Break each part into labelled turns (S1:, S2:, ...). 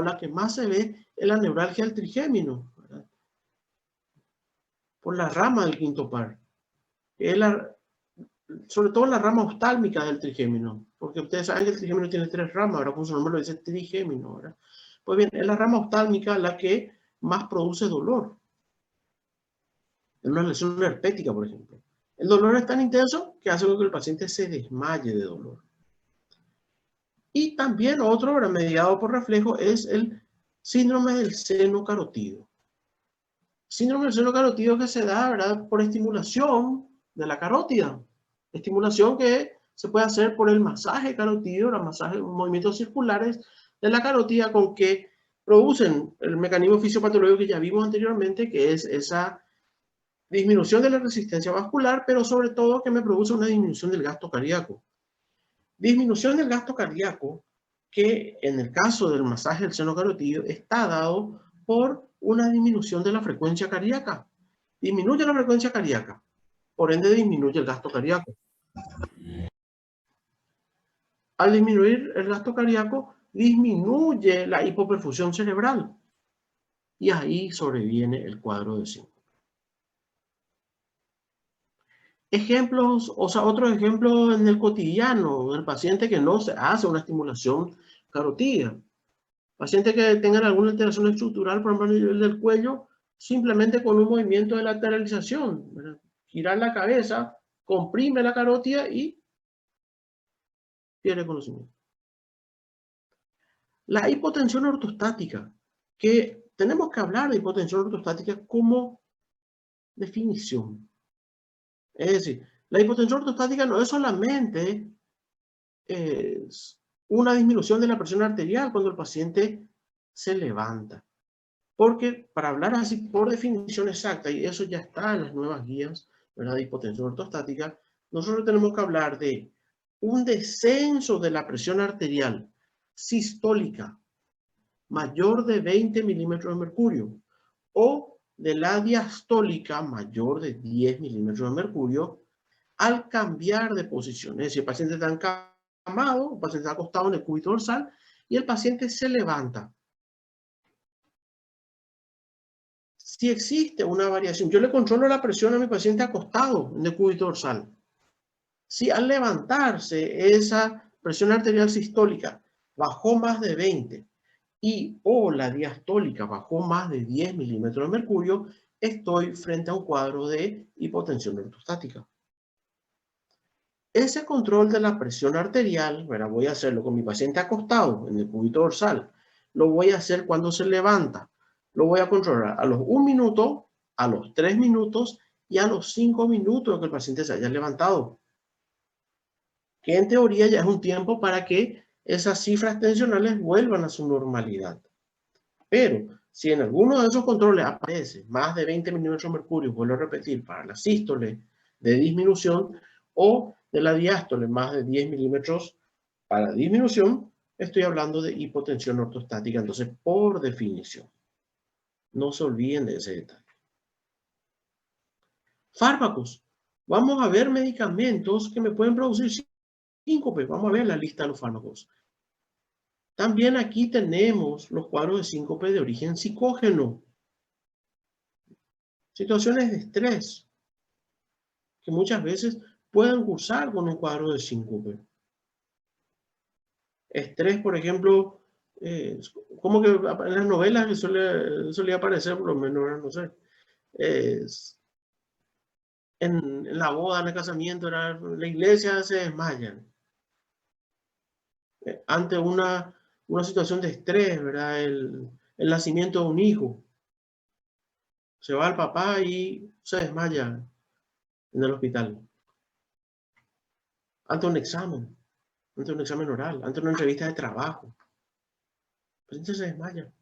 S1: o la que más se ve es la neuralgia del trigémino, ¿verdad? Por la rama del quinto par. Es sobre todo la rama oftálmica del trigémino, porque ustedes saben que el trigémino tiene 3 ramas, ahora con su nombre lo dice trigémino, ¿verdad? Pues bien, es la rama oftálmica la que más produce dolor. En una lesión herpética, por ejemplo. El dolor es tan intenso que hace que el paciente se desmaye de dolor. Y también otro, ¿verdad?, mediado por reflejo, es el síndrome del seno carotido. Síndrome del seno carotido que se da, ¿verdad?, por estimulación de la carótida. Estimulación que se puede hacer por el masaje carotido, movimientos circulares de la carótida con que producen el mecanismo fisiopatológico que ya vimos anteriormente, que es esa disminución de la resistencia vascular, pero sobre todo que me produce una disminución del gasto cardíaco. Disminución del gasto cardíaco que en el caso del masaje del seno carotido está dado por una disminución de la frecuencia cardíaca. Disminuye la frecuencia cardíaca, por ende disminuye el gasto cardíaco. Al disminuir el gasto cardíaco, disminuye la hipoperfusión cerebral. Y ahí sobreviene el cuadro de síncope. Ejemplos, o sea, otros ejemplos en el cotidiano, del paciente que no se hace una estimulación carotídea. Paciente que tengan alguna alteración estructural, por ejemplo, a nivel del cuello, simplemente con un movimiento de lateralización, ¿verdad? Girar la cabeza, comprime la carótida y pierde conocimiento. La hipotensión ortostática, que tenemos que hablar de hipotensión ortostática como definición. Es decir, la hipotensión ortostática no es solamente una disminución de la presión arterial cuando el paciente se levanta. Porque para hablar así por definición exacta, y eso ya está en las nuevas guías, ¿verdad?, de hipotensión ortostática, nosotros tenemos que hablar de un descenso de la presión arterial sistólica mayor de 20 milímetros de mercurio o de la diastólica mayor de 10 milímetros de mercurio al cambiar de posición. Es decir, el paciente está encamado, el paciente está acostado en el cúbito dorsal y el paciente se levanta. Si existe una variación, yo le controlo la presión a mi paciente acostado en el cúbito dorsal. Si al levantarse esa presión arterial sistólica bajó más de 20 o la diastólica bajó más de 10 milímetros de mercurio, estoy frente a un cuadro de hipotensión ortostática. Ese control de la presión arterial, ¿verdad?, voy a hacerlo con mi paciente acostado en el cúbito dorsal. Lo voy a hacer cuando se levanta. Lo voy a controlar a los 1 minuto, a los 3 minutos y a los 5 minutos de que el paciente se haya levantado. Que en teoría ya es un tiempo para que esas cifras tensionales vuelvan a su normalidad. Pero si en alguno de esos controles aparece más de 20 milímetros de mercurio, vuelvo a repetir, para la sístole de disminución o de la diástole más de 10 milímetros para disminución, estoy hablando de hipotensión ortostática, entonces por definición. No se olviden de ese detalle. Fármacos. Vamos a ver medicamentos que me pueden producir síncope. Vamos a ver la lista de los fármacos. También aquí tenemos los cuadros de síncope de origen psicógeno. Situaciones de estrés que muchas veces pueden cursar con un cuadro de síncope. Estrés, por ejemplo, como que en las novelas que solía aparecer, por lo menos, no sé, en la boda, en el casamiento, la iglesia se desmayan. Ante una situación de estrés, ¿verdad? El nacimiento de un hijo. Se va el papá y se desmaya en el hospital. Ante un examen oral, ante una entrevista de trabajo. El paciente se desmaya.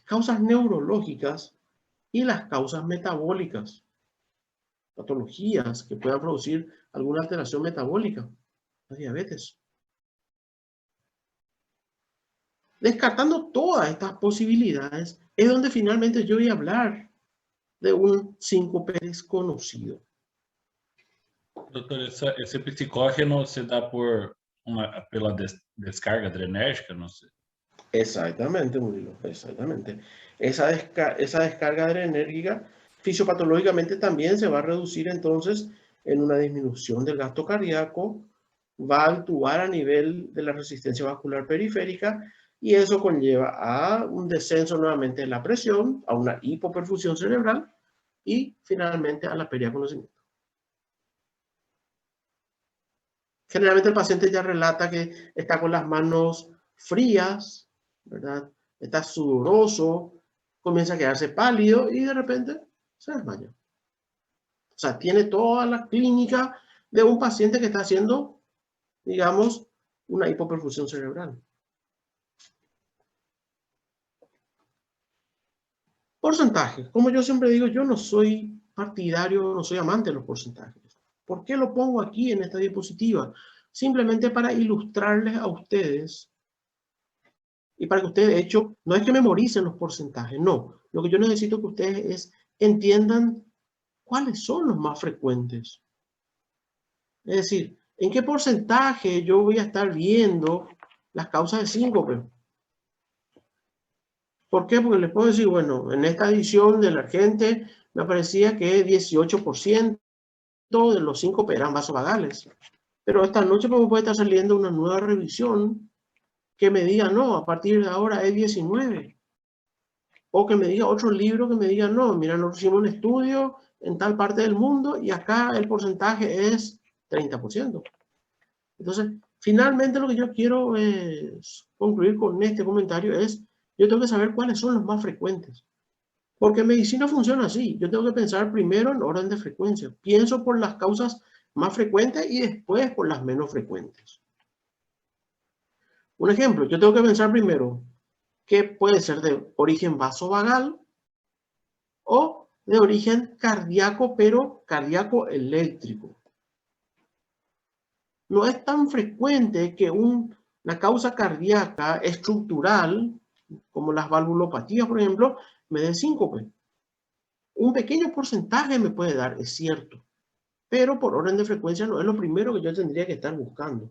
S1: Causas neurológicas y las causas metabólicas. Patologías que puedan producir alguna alteración metabólica. La diabetes. Descartando todas estas posibilidades, es donde finalmente yo voy a hablar de un síncope desconocido.
S2: Doutor, esse psicógeno se dá por pela descarga adrenérgica, no sé.
S1: Exactamente, Murilo, exactamente. Esa descarga adrenérgica fisiopatológicamente también se va a reducir entonces en una disminución del gasto cardíaco, va a actuar a nivel de la resistencia vascular periférica y eso conlleva a un descenso nuevamente de la presión, a una hipoperfusión cerebral y finalmente a la pérdida de conocimiento. Generalmente el paciente ya relata que está con las manos frías, ¿verdad? Está sudoroso, comienza a quedarse pálido y de repente se desmaya. O sea, tiene toda la clínica de un paciente que está haciendo, digamos, una hipoperfusión cerebral. Porcentajes. Como yo siempre digo, yo no soy partidario, no soy amante de los porcentajes. ¿Por qué lo pongo aquí en esta diapositiva? Simplemente para ilustrarles a ustedes y para que ustedes, de hecho, no es que memoricen los porcentajes, no. Lo que yo necesito que ustedes entiendan cuáles son los más frecuentes. Es decir, en qué porcentaje yo voy a estar viendo las causas de síncope. ¿Por qué? Porque les puedo decir, bueno, en esta edición del Argente me parecía que 18% de los síncopes eran vasovagales. Pero esta noche me puede estar saliendo una nueva revisión que me diga, no, a partir de ahora es 19. O que me diga otro libro que me diga, no, mira, nos hicimos un estudio en tal parte del mundo y acá el porcentaje es 30%. Entonces, finalmente lo que yo quiero concluir con este comentario es, yo tengo que saber cuáles son los más frecuentes. Porque en medicina funciona así. Yo tengo que pensar primero en orden de frecuencia. Pienso por las causas más frecuentes y después por las menos frecuentes. Un ejemplo, yo tengo que pensar primero qué puede ser de origen vasovagal o de origen cardíaco, pero cardíaco eléctrico. No es tan frecuente que una causa cardíaca estructural, como las valvulopatías, por ejemplo, me dé síncope. Un pequeño porcentaje me puede dar, es cierto, pero por orden de frecuencia no es lo primero que yo tendría que estar buscando.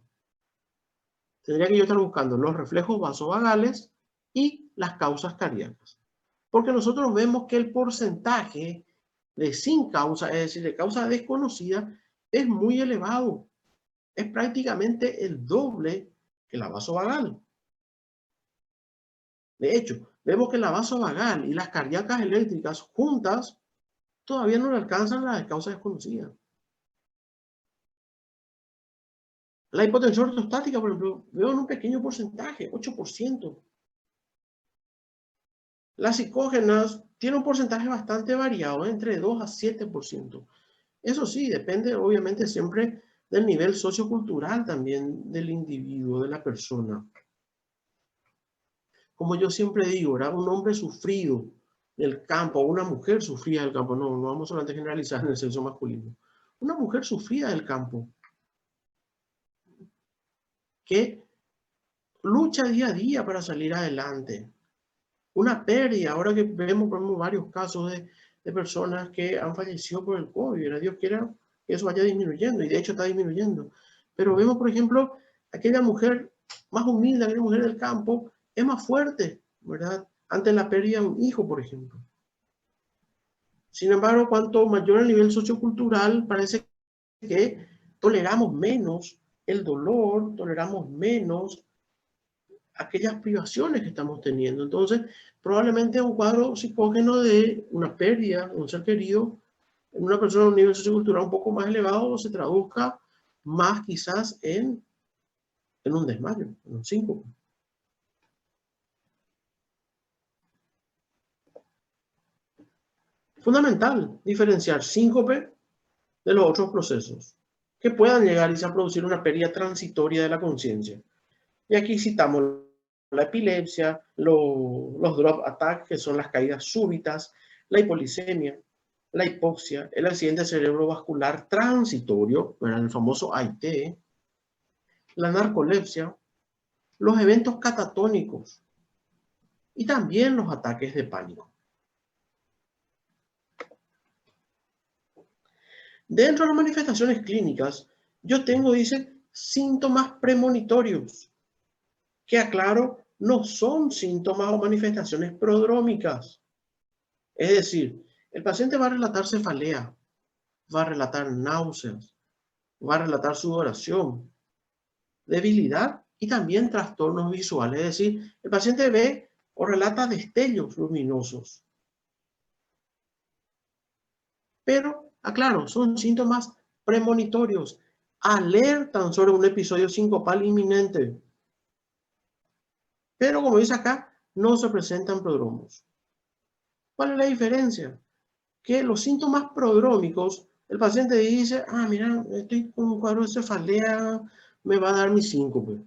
S1: Tendría que yo estar buscando los reflejos vasovagales y las causas cardíacas. Porque nosotros vemos que el porcentaje de sin causa, es decir, de causa desconocida, es muy elevado. Es prácticamente el doble que la vasovagal. De hecho, vemos que la vasovagal y las cardíacas eléctricas juntas todavía no le alcanzan la de causa desconocida. La hipotensión ortostática, por ejemplo, veo en un pequeño porcentaje, 8%. Las psicógenas tienen un porcentaje bastante variado, entre 2 a 7%. Eso sí, depende obviamente siempre del nivel sociocultural también del individuo, de la persona. Como yo siempre digo, ¿verdad? Un hombre sufrido del campo, o una mujer sufrida del campo, no vamos solamente a generalizar en el sexo masculino. Una mujer sufrida del campo, que lucha día a día para salir adelante. Una pérdida, ahora que vemos varios casos de personas que han fallecido por el COVID, ¿verdad? Dios quiera que eso vaya disminuyendo, y de hecho está disminuyendo. Pero vemos, por ejemplo, aquella mujer más humilde, aquella mujer del campo, es más fuerte, ¿verdad? Ante la pérdida de un hijo, por ejemplo. Sin embargo, cuanto mayor el nivel sociocultural, parece que toleramos menos el dolor, toleramos menos aquellas privaciones que estamos teniendo. Entonces, probablemente un cuadro psicógeno de una pérdida de un ser querido en una persona de un nivel sociocultural un poco más elevado se traduzca más quizás en un desmayo, en un síncope. Fundamental diferenciar síncope de los otros procesos que puedan llegar a producir una pérdida transitoria de la conciencia. Y aquí citamos la epilepsia, los drop attacks, que son las caídas súbitas, la hipolisemia, la hipoxia, el accidente cerebrovascular transitorio, el famoso AIT, la narcolepsia, los eventos catatónicos y también los ataques de pánico. Dentro de las manifestaciones clínicas, yo tengo, dice, síntomas premonitorios, que aclaro, no son síntomas o manifestaciones prodrómicas. Es decir, el paciente va a relatar cefalea, va a relatar náuseas, va a relatar sudoración, debilidad y también trastornos visuales. Es decir, el paciente ve o relata destellos luminosos. Pero, aclaro, son síntomas premonitorios, alertan sobre un episodio sincopal inminente. Pero, como dice acá, no se presentan prodromos. ¿Cuál es la diferencia? Que los síntomas prodrómicos, el paciente dice, ah, mira, estoy con un cuadro de cefalea, me va a dar mi síncope.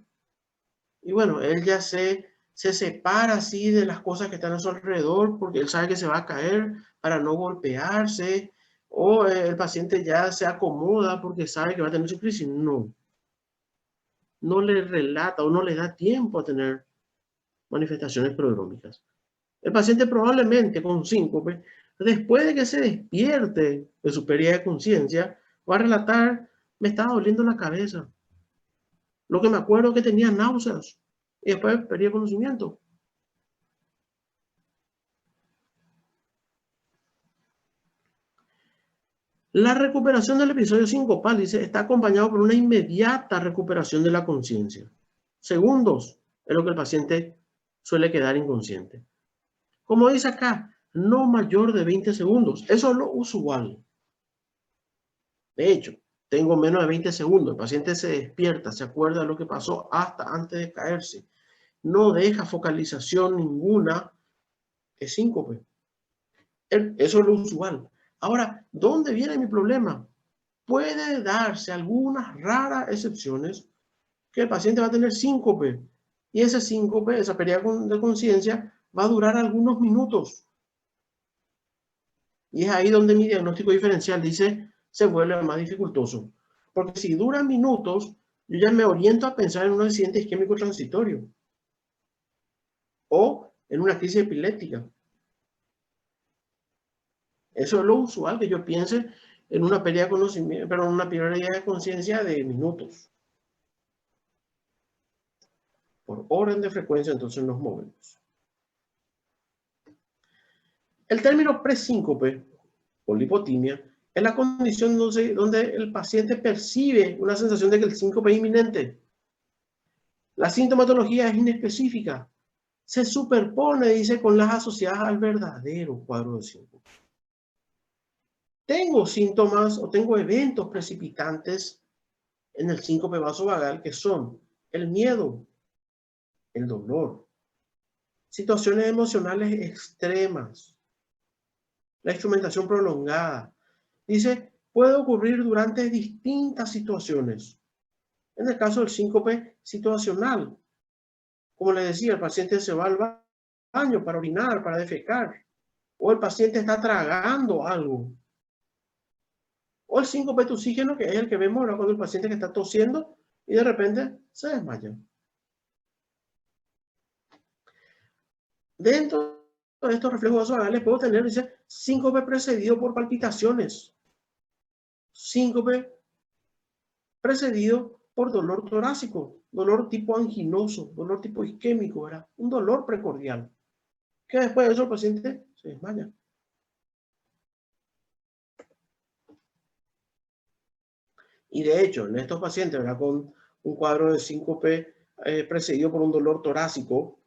S1: Y bueno, él ya se separa así de las cosas que están a su alrededor porque él sabe que se va a caer para no golpearse, o el paciente ya se acomoda porque sabe que va a tener su crisis. No, no le relata o no le da tiempo a tener manifestaciones prodrómicas. El paciente probablemente con síncope, después de que se despierte de su pérdida de conciencia, va a relatar, me estaba doliendo la cabeza. Lo que me acuerdo es que tenía náuseas y después perdí el conocimiento. La recuperación del episodio sincopal, dice, está acompañado por una inmediata recuperación de la conciencia. Segundos es lo que el paciente suele quedar inconsciente. Como dice acá, no mayor de 20 segundos. Eso es lo usual. De hecho, tengo menos de 20 segundos. El paciente se despierta, se acuerda de lo que pasó hasta antes de caerse. No deja focalización ninguna. Es síncope. Eso es lo usual. Ahora, ¿dónde viene mi problema? Puede darse algunas raras excepciones que el paciente va a tener síncope. Y ese síncope, esa pérdida de conciencia, va a durar algunos minutos. Y es ahí donde mi diagnóstico diferencial dice, se vuelve más dificultoso. Porque si dura minutos, yo ya me oriento a pensar en un accidente isquémico transitorio. O en una crisis epiléptica. Eso es lo usual, que yo piense en una pérdida de conocimiento, pero en una pérdida de conciencia de minutos. Por orden de frecuencia, entonces nos movemos. El término presíncope o lipotimia es la condición donde el paciente percibe una sensación de que el síncope es inminente. La sintomatología es inespecífica. Se superpone, dice, con las asociadas al verdadero cuadro de síncope. Tengo síntomas o tengo eventos precipitantes en el síncope vasovagal que son el miedo, el dolor, situaciones emocionales extremas, la instrumentación prolongada. Dice, puede ocurrir durante distintas situaciones. En el caso del síncope situacional, como le decía, el paciente se va al baño para orinar, para defecar, o el paciente está tragando algo. O el síncope tusígeno, que es el que vemos ahora cuando el paciente que está tosiendo y de repente se desmaya. Dentro de estos reflejos vasovagales puedo tener, dice, síncope precedido por palpitaciones. Síncope precedido por dolor torácico, dolor tipo anginoso, dolor tipo isquémico, ¿verdad? Un dolor precordial. Que después de eso el paciente se desmaya. Y de hecho, en estos pacientes, ¿verdad? Con un cuadro de síncope precedido por un dolor torácico,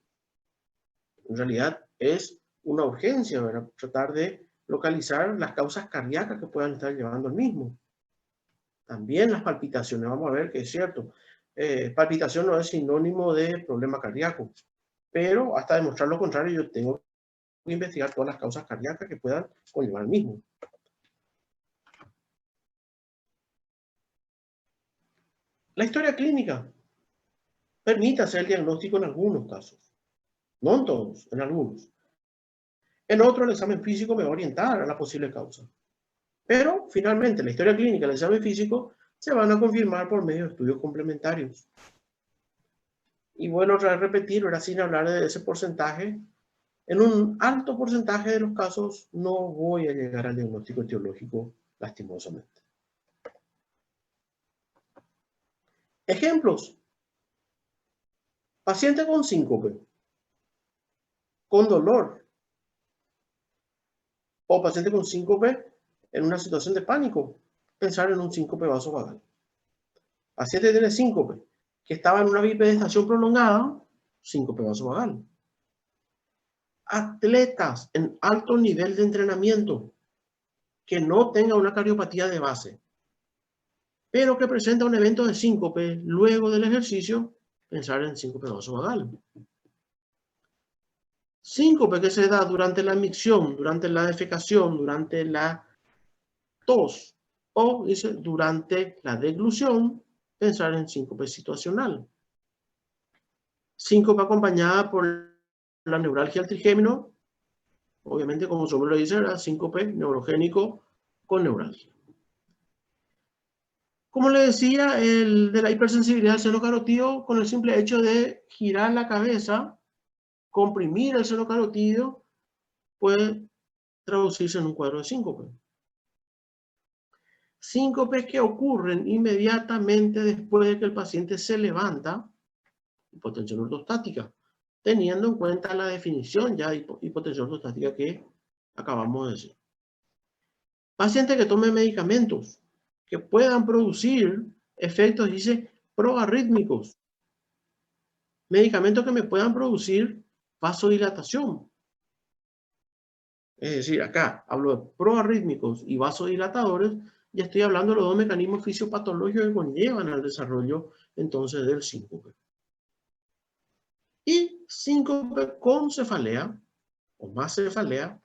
S1: en realidad es una urgencia, ¿verdad? Tratar de localizar las causas cardíacas que puedan estar llevando el mismo. También las palpitaciones, vamos a ver que es cierto. Palpitación no es sinónimo de problema cardíaco, pero hasta demostrar lo contrario yo tengo que investigar todas las causas cardíacas que puedan conllevar el mismo. La historia clínica permite hacer el diagnóstico en algunos casos, no en todos, en algunos. En otros, el examen físico me va a orientar a la posible causa. Pero, finalmente, la historia clínica y el examen físico se van a confirmar por medio de estudios complementarios. Y bueno, otra vez repetir, ahora sin hablar de ese porcentaje, en un alto porcentaje de los casos no voy a llegar al diagnóstico etiológico lastimosamente. Ejemplos. Paciente con síncope, con dolor, o paciente con síncope en una situación de pánico, pensar en un síncope vasovagal. Paciente tiene síncope, que estaba en una bipedestación prolongada, síncope vasovagal. Atletas en alto nivel de entrenamiento, que no tenga una cardiopatía de base, pero que presenta un evento de síncope luego del ejercicio, pensar en síncope vasovagal. Síncope que se da durante la micción, durante la defecación, durante la tos, o dice durante la deglución, pensar en síncope situacional. Síncope acompañada por la neuralgia del trigémino, obviamente como su nombre lo dice, era síncope neurogénico con neuralgia. Como le decía, el de la hipersensibilidad al seno carotídeo, con el simple hecho de girar la cabeza, comprimir el seno carotídeo, puede traducirse en un cuadro de síncope. Síncopes que ocurren inmediatamente después de que el paciente se levanta, hipotensión ortostática, teniendo en cuenta la definición ya de hipotensión ortostática que acabamos de decir. Pacientes que tomen medicamentos que puedan producir efectos, dice, proarrítmicos. Medicamentos que me puedan producir vasodilatación. Es decir, acá hablo de proarrítmicos y vasodilatadores, ya estoy hablando de los dos mecanismos fisiopatológicos que conllevan al desarrollo entonces del síncope. Y síncope con cefalea, o más cefalea,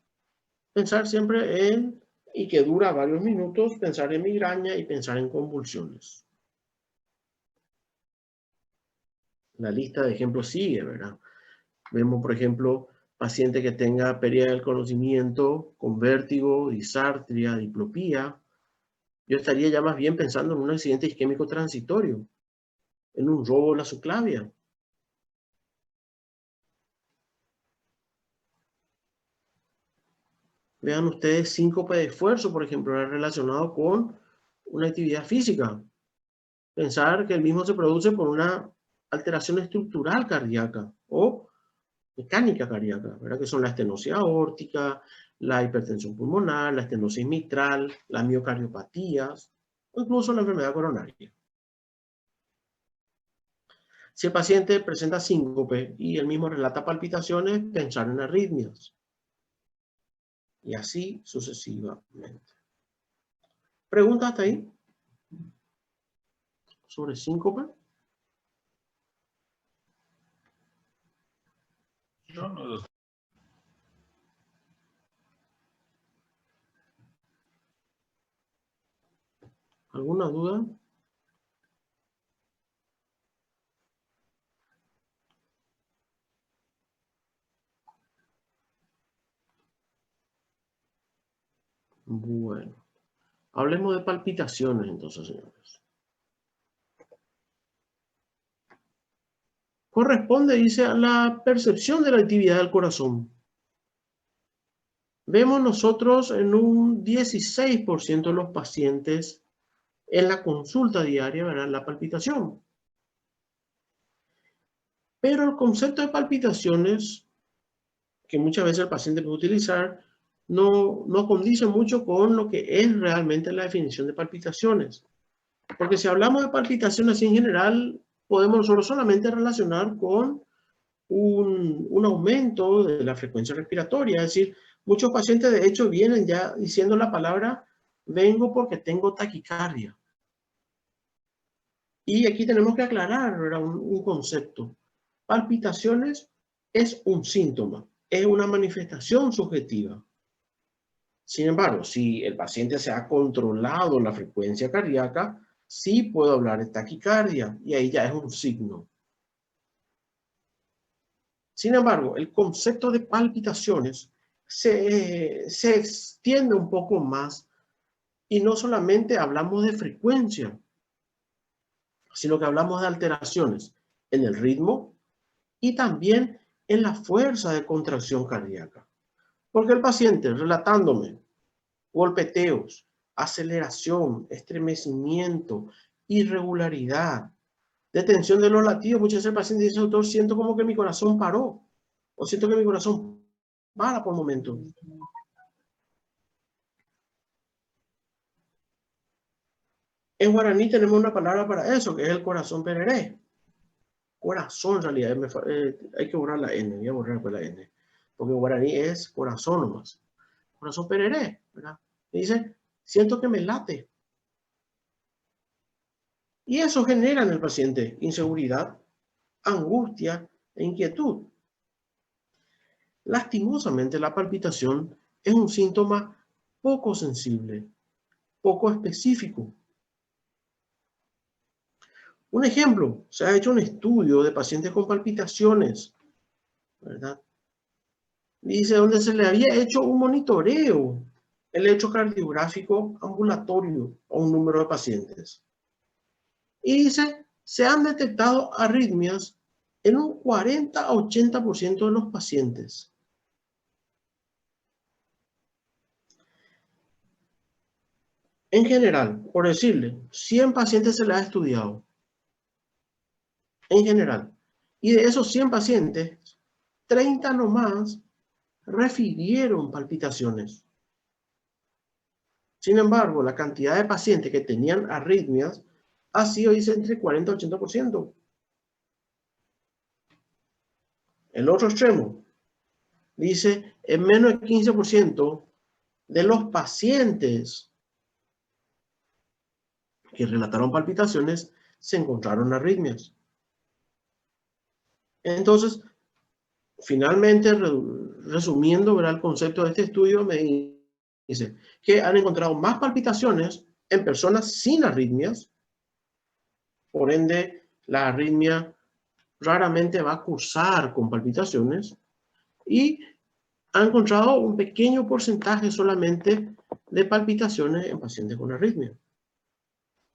S1: pensar siempre en, y que dura varios minutos, pensar en migraña y pensar en convulsiones. La lista de ejemplos sigue, ¿verdad? Vemos, por ejemplo, paciente que tenga pérdida del conocimiento, con vértigo, disartria, diplopía. Yo estaría ya más bien pensando en un accidente isquémico transitorio, en un robo de la subclavia. Vean ustedes síncope de esfuerzo, por ejemplo, relacionado con una actividad física. Pensar que el mismo se produce por una alteración estructural cardíaca o mecánica cardíaca, ¿verdad? Que son la estenosis aórtica, la hipertensión pulmonar, la estenosis mitral, las miocardiopatías o incluso la enfermedad coronaria. Si el paciente presenta síncope y el mismo relata palpitaciones, pensar en arritmias. Y así sucesivamente. ¿Preguntas hasta ahí? ¿Sobre síncope?
S2: No,
S1: ¿Alguna duda? Bueno, hablemos de palpitaciones entonces, señores. Corresponde, dice, a la percepción de la actividad del corazón. Vemos nosotros en un 16% de los pacientes en la consulta diaria, ¿verdad? La palpitación. Pero el concepto de palpitaciones, que muchas veces el paciente puede utilizar, no condice mucho con lo que es realmente la definición de palpitaciones. Porque si hablamos de palpitaciones en general, podemos nosotros solamente relacionar con un aumento de la frecuencia respiratoria. Es decir, muchos pacientes de hecho vienen ya diciendo la palabra, vengo porque tengo taquicardia. Y aquí tenemos que aclarar, ¿verdad? Un concepto. Palpitaciones es un síntoma, es una manifestación subjetiva. Sin embargo, si el paciente se ha controlado la frecuencia cardíaca, sí puedo hablar de taquicardia y ahí ya es un signo. Sin embargo, el concepto de palpitaciones se extiende un poco más y no solamente hablamos de frecuencia, sino que hablamos de alteraciones en el ritmo y también en la fuerza de contracción cardíaca. Porque el paciente relatándome golpeteos, aceleración, estremecimiento, irregularidad, detención de los latidos. Muchas veces el paciente dice, doctor, siento como que mi corazón paró, o siento que mi corazón para por momentos. En guaraní tenemos una palabra para eso, que es el corazón pereré. Corazón, en realidad, hay que borrar la N, voy a borrar pues la N, porque en guaraní es corazón nomás. Corazón pereré, ¿verdad? Y dice, siento que me late. Y eso genera en el paciente inseguridad, angustia e inquietud. Lastimosamente, la palpitación es un síntoma poco sensible, poco específico. Un ejemplo, se ha hecho un estudio de pacientes con palpitaciones, ¿verdad? Dice donde se le había hecho un monitoreo, el electrocardiográfico ambulatorio a un número de pacientes. Y dice, se han detectado arritmias en un 40 a 80% de los pacientes. En general, por decirle, 100 pacientes se les ha estudiado. En general. Y de esos 100 pacientes, 30 nomás refirieron palpitaciones. Sin embargo, la cantidad de pacientes que tenían arritmias ha sido, dice, entre 40 y 80%. El otro extremo, dice, en menos de 15% de los pacientes que relataron palpitaciones se encontraron arritmias. Entonces, finalmente, resumiendo, ¿verdad?, el concepto de este estudio, me dice que han encontrado más palpitaciones en personas sin arritmias. Por ende, la arritmia raramente va a cursar con palpitaciones, y ha encontrado un pequeño porcentaje solamente de palpitaciones en pacientes con arritmia.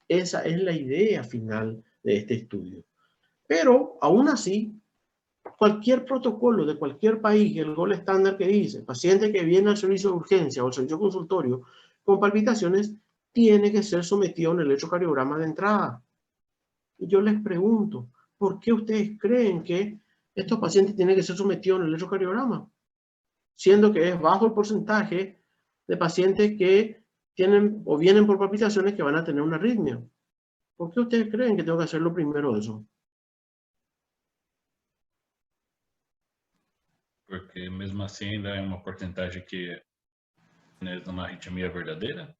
S1: Esa es la idea final de este estudio. Pero, aún así, cualquier protocolo de cualquier país, el gold estándar que dice, paciente que viene al servicio de urgencia o al servicio consultorio con palpitaciones, tiene que ser sometido a un electrocardiograma de entrada. Y yo les pregunto, ¿por qué ustedes creen que estos pacientes tienen que ser sometidos a un electrocardiograma? Siendo que es bajo el porcentaje de pacientes que tienen o vienen por palpitaciones que van a tener una arritmia. ¿Por qué ustedes creen que tengo que hacerlo primero eso?
S2: Porque mesmo assim ainda é uma porcentagem que é uma arritmia verdadeira?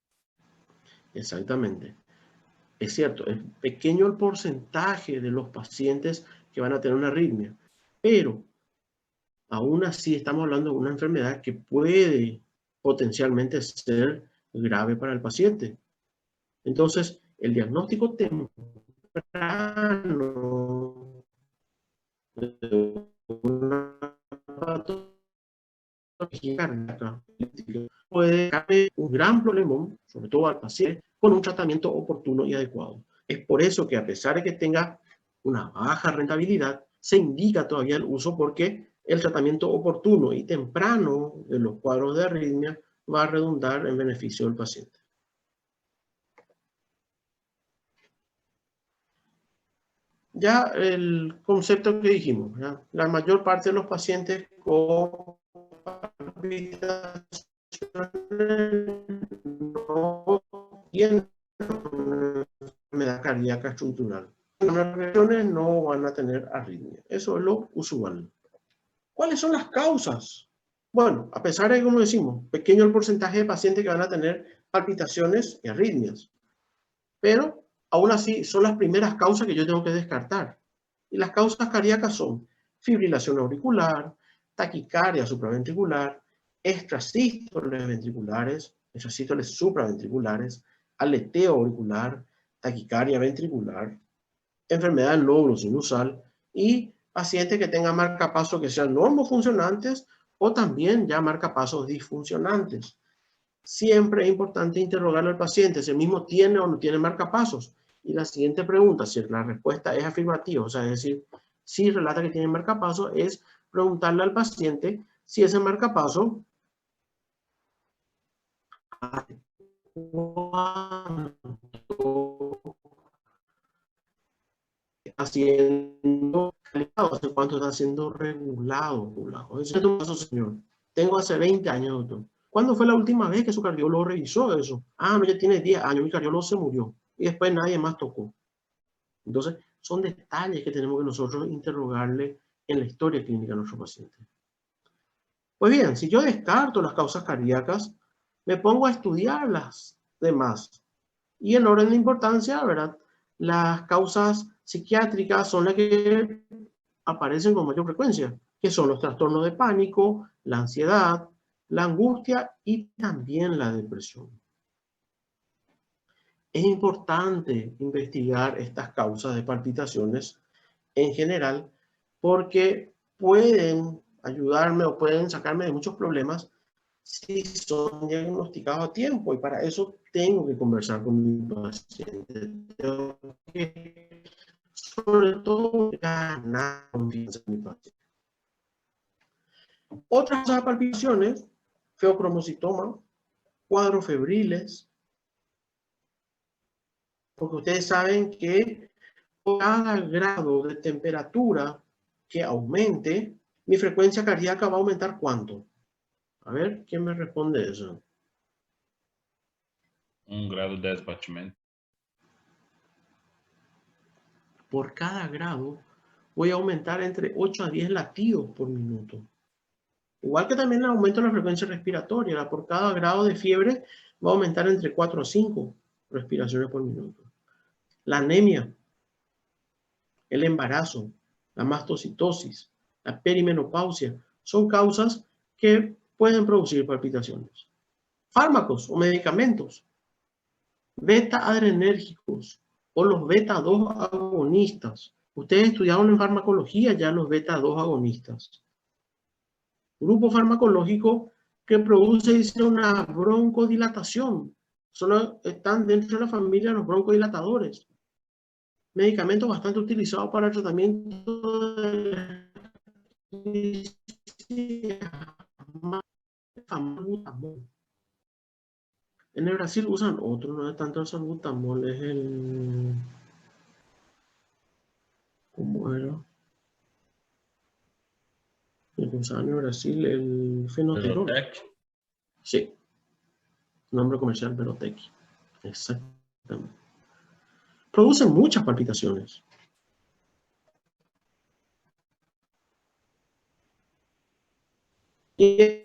S1: Exactamente. Es cierto, es pequeño el porcentaje de los pacientes que van a tener una arritmia, pero aún así estamos hablando de una enfermedad que puede potencialmente ser grave para el paciente. Entonces, el diagnóstico temprano de una patología cardíaca puede darle un gran problema, sobre todo al paciente, con un tratamiento oportuno y adecuado. Es por eso que, a pesar de que tenga una baja rentabilidad, se indica todavía el uso, porque el tratamiento oportuno y temprano de los cuadros de arritmia va a redundar en beneficio del paciente. Ya el concepto que dijimos, ¿verdad? La mayor parte de los pacientes con palpitaciones no tienen una enfermedad cardíaca estructural. Las regiones no van a tener arritmia. Eso es lo usual. ¿Cuáles son las causas? Bueno, a pesar de que, como decimos, pequeño el porcentaje de pacientes que van a tener palpitaciones y arritmias, pero aún así son las primeras causas que yo tengo que descartar. Y las causas cardíacas son fibrilación auricular, taquicardia supraventricular, extrasístoles ventriculares, extrasístoles supraventriculares, aleteo auricular, taquicardia ventricular, enfermedad del lóbulo sinusal, y pacientes que tengan marcapasos que sean normofuncionantes o también ya marcapasos disfuncionantes. Siempre es importante interrogarle al paciente si el mismo tiene o no tiene marcapasos. Y la siguiente pregunta, si la respuesta es afirmativa, o sea, es decir, si relata que tiene marcapasos, es preguntarle al paciente si ese marcapaso siendo calculado, hace cuánto está siendo regulado. Ese es tu caso, señor. Tengo hace 20 años, doctor. ¿Cuándo fue la última vez que su cardiólogo revisó eso? Ah, no, ya tiene 10 años, mi cardiólogo se murió. Y después nadie más tocó. Entonces, son detalles que tenemos que nosotros interrogarle en la historia clínica a nuestro paciente. Pues bien, si yo descarto las causas cardíacas, me pongo a estudiar las demás. Y en orden de importancia, ¿verdad? Las causas psiquiátricas son las que aparecen con mayor frecuencia, que son los trastornos de pánico, la ansiedad, la angustia y también la depresión. Es importante investigar estas causas de palpitaciones en general porque pueden ayudarme o pueden sacarme de muchos problemas si son diagnosticados a tiempo, y para eso tengo que conversar con mi paciente. Tengo que, sobre todo, ganar confianza en mi paciente. Otras palpitaciones, feocromocitoma, cuadros febriles, porque ustedes saben que cada grado de temperatura que aumente, mi frecuencia cardíaca va a aumentar ¿cuánto? A ver, ¿quién me responde eso?
S2: 1 grado 10 batimentos.
S1: Por cada grado voy a aumentar entre 8 a 10 latidos por minuto. Igual que también el aumento de la frecuencia respiratoria. Por cada grado de fiebre va a aumentar entre 4 a 5 respiraciones por minuto. La anemia, el embarazo, la mastocitosis, la perimenopausia, son causas que pueden producir palpitaciones. Fármacos o medicamentos, beta-adrenérgicos o los beta-2 agonistas. Ustedes estudiaron en farmacología ya los beta-2 agonistas. Grupo farmacológico que produce, dice, una broncodilatación. Solo están dentro de la familia los broncodilatadores. Medicamentos bastante utilizados para el tratamiento de salbutamol. En el Brasil usan otro, no es tanto el salbutamol, es el... ¿Cómo era? El que usaban en Brasil, el fenoterol.
S2: Velotec.
S1: Sí, nombre comercial Velotec. Exactamente. Producen muchas palpitaciones. Y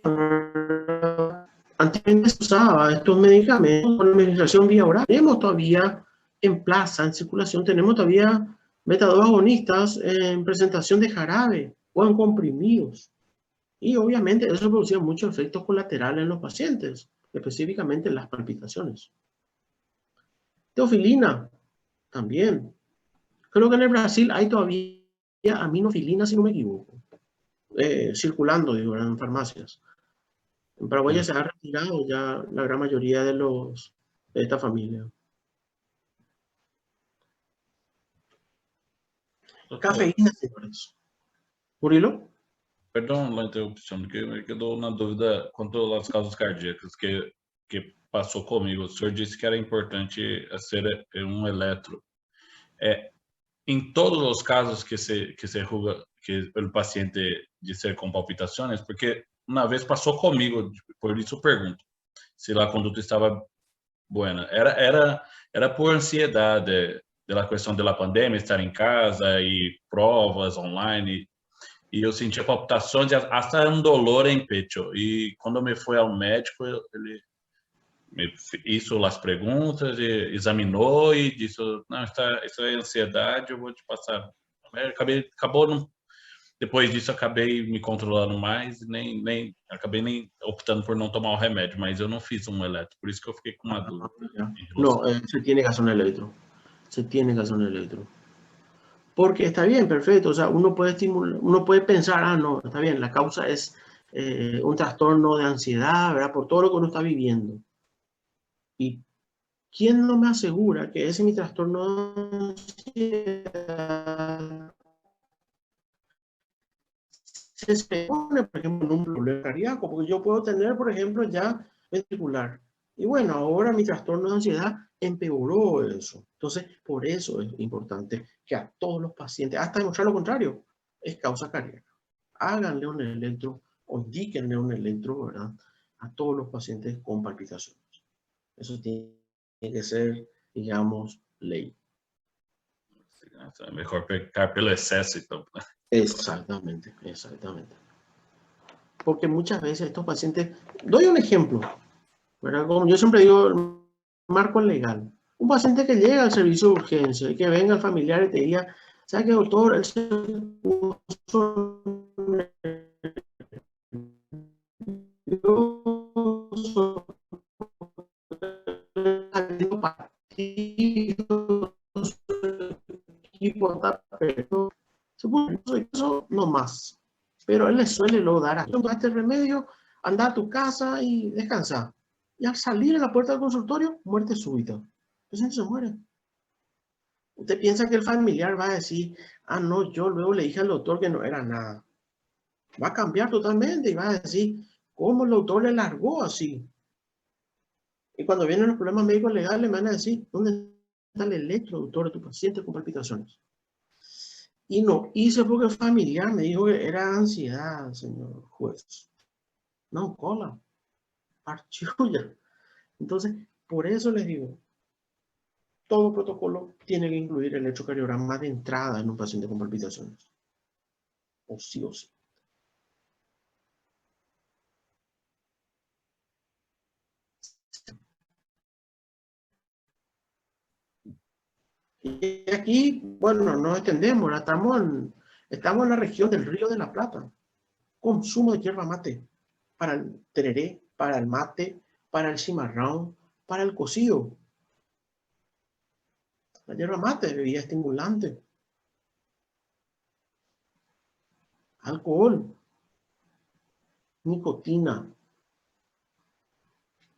S1: anteriormente se usaba estos medicamentos con administración vía oral. Tenemos todavía en plaza, en circulación, tenemos todavía beta-2 agonistas en presentación de jarabe o en comprimidos. Y obviamente eso producía muchos efectos colaterales en los pacientes, específicamente en las palpitaciones. Teofilina, también. Creo que en el Brasil hay todavía aminofilina, si no me equivoco, circulando, digo, en farmacias. En Paraguay ya se ha retirado ya la gran mayoría de esta familia. Cafeína, señores. ¿Murilo?
S2: Perdão a interrupção, porque me quedou na dúvida quanto às causas cardíacas que passou comigo. O senhor disse que era importante ser um eletro. Em todos os casos que se julga que o paciente de ser com palpitações, porque uma vez passou comigo, por isso pergunto se a conduta estava buena. Era por ansiedade da questão da pandemia, estar em casa e provas online. E eu sentia palpitações, até dolor em pecho. E quando me fui ao médico, ele me hizo as perguntas, examinou e disse: não, isso é ansiedade, eu vou te passar. Depois disso, acabei me controlando mais, acabei optando por não tomar o remédio, mas eu não fiz um eletro, por isso que eu fiquei com uma dúvida.
S1: No, se tiene que hacer un electro. Se tiene que hacer un electro. Porque está bien, perfecto, o sea, uno puede pensar, ah, no, está bien, la causa es un trastorno de ansiedad, ¿verdad? Por todo lo que uno está viviendo. ¿Y quién no me asegura que ese mi trastorno de ansiedad se pone, por ejemplo, en un problema cardíaco? Porque yo puedo tener, por ejemplo, ya ventricular, Y bueno, ahora mi trastorno de ansiedad empeoró eso. Entonces, por eso es importante que a todos los pacientes, hasta demostrar lo contrario, es causa cardíaca. Háganle un electro o indíquenle un electro, ¿verdad? A todos los pacientes con palpitaciones. Eso tiene que ser, digamos, ley.
S2: Mejor pecar pelo exceso y todo.
S1: Exactamente, exactamente. Porque muchas veces estos pacientes, doy un ejemplo, ¿verdad? Como yo siempre digo, marco legal. Un paciente que llega al servicio de urgencia y que venga el familiar y te diga, ¿sabe qué, doctor? Él se puso nervioso, eso no más. Pero él le suele luego dar este remedio, anda a tu casa y descansa. Y al salir a la puerta del consultorio, muerte súbita. El paciente se muere. Usted piensa que el familiar va a decir, ah, no, yo luego le dije al doctor que no era nada. Va a cambiar totalmente y va a decir, ¿cómo el doctor le largó así? Y cuando vienen los problemas médicos legales, me van a decir, ¿dónde está el electro, doctor, de tu paciente con palpitaciones? Y no hice porque el familiar me dijo que era ansiedad, señor juez. No, cola, parchulla. Entonces, por eso les digo, todo protocolo tiene que incluir el electrocardiograma de entrada en un paciente con palpitaciones. O sí o sí. Y aquí, bueno, nos extendemos, estamos en la región del Río de la Plata. Consumo de yerba mate para el tereré, para el mate, para el cimarrón, para el cocido. La yerba mate, bebida estimulante. Alcohol, nicotina.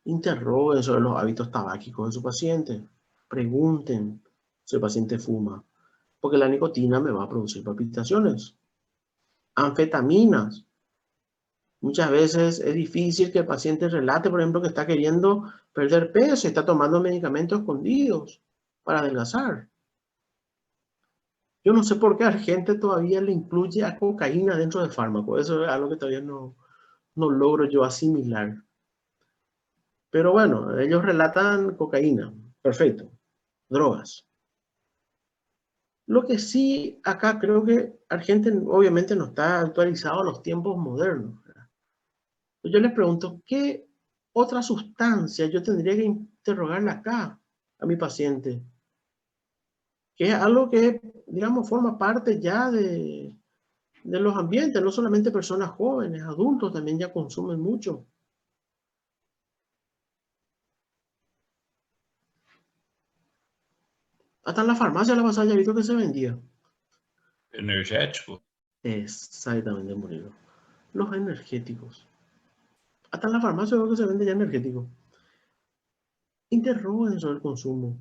S1: Interroguen sobre los hábitos tabáquicos de su paciente. Pregunten si el paciente fuma, porque la nicotina me va a producir palpitaciones. Anfetaminas. Muchas veces es difícil que el paciente relate, por ejemplo, que está queriendo perder peso y está tomando medicamentos escondidos para adelgazar. Yo no sé por qué a la gente todavía le incluye a cocaína dentro del fármaco. Eso es algo que todavía no logro yo asimilar. Pero bueno, ellos relatan cocaína. Perfecto. Drogas. Lo que sí, acá creo que Argentina obviamente no está actualizado a los tiempos modernos, ¿verdad? Yo les pregunto, ¿qué otra sustancia yo tendría que interrogarle acá a mi paciente? Que es algo que, digamos, forma parte ya de los ambientes, no solamente personas jóvenes, adultos también ya consumen mucho. Hasta en la farmacia la pasada ya he visto que se vendía.
S2: Energético?
S1: Exactamente, Murilo. Los energéticos. Hasta en la farmacia veo que se vende ya energético. Interroguen sobre el consumo.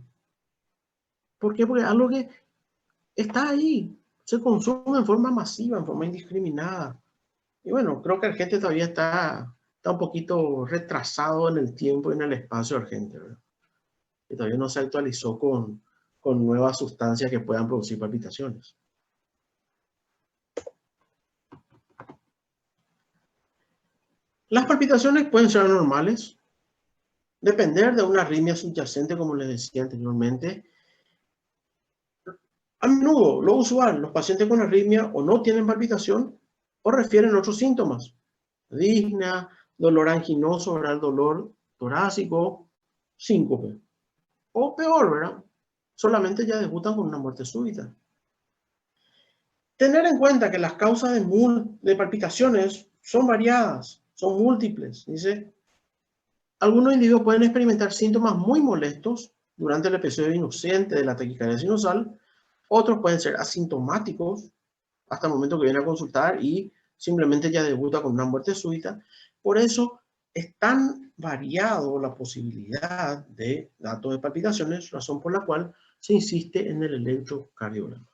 S1: ¿Por qué? Porque es algo que está ahí. Se consume en forma masiva, en forma indiscriminada. Y bueno, creo que Argentina todavía está un poquito retrasado en el tiempo y en el espacio Argentina, ¿verdad? Que todavía no se actualizó con nuevas sustancias que puedan producir palpitaciones. Las palpitaciones pueden ser normales, depender de una arritmia subyacente, como les decía anteriormente. A menudo, lo usual, los pacientes con arritmia o no tienen palpitación o refieren otros síntomas. Disnea, dolor anginoso, oral, dolor torácico, síncope. O peor, ¿verdad? Solamente ya debutan con una muerte súbita. Tener en cuenta que las causas de palpitaciones son variadas, son múltiples. Dice, algunos individuos pueden experimentar síntomas muy molestos durante el episodio inocente de la taquicardia sinusal. Otros pueden ser asintomáticos hasta el momento que viene a consultar y simplemente ya debuta con una muerte súbita. Por eso es tan variado la posibilidad de datos de palpitaciones, razón por la cual se insiste en el electrocardiograma.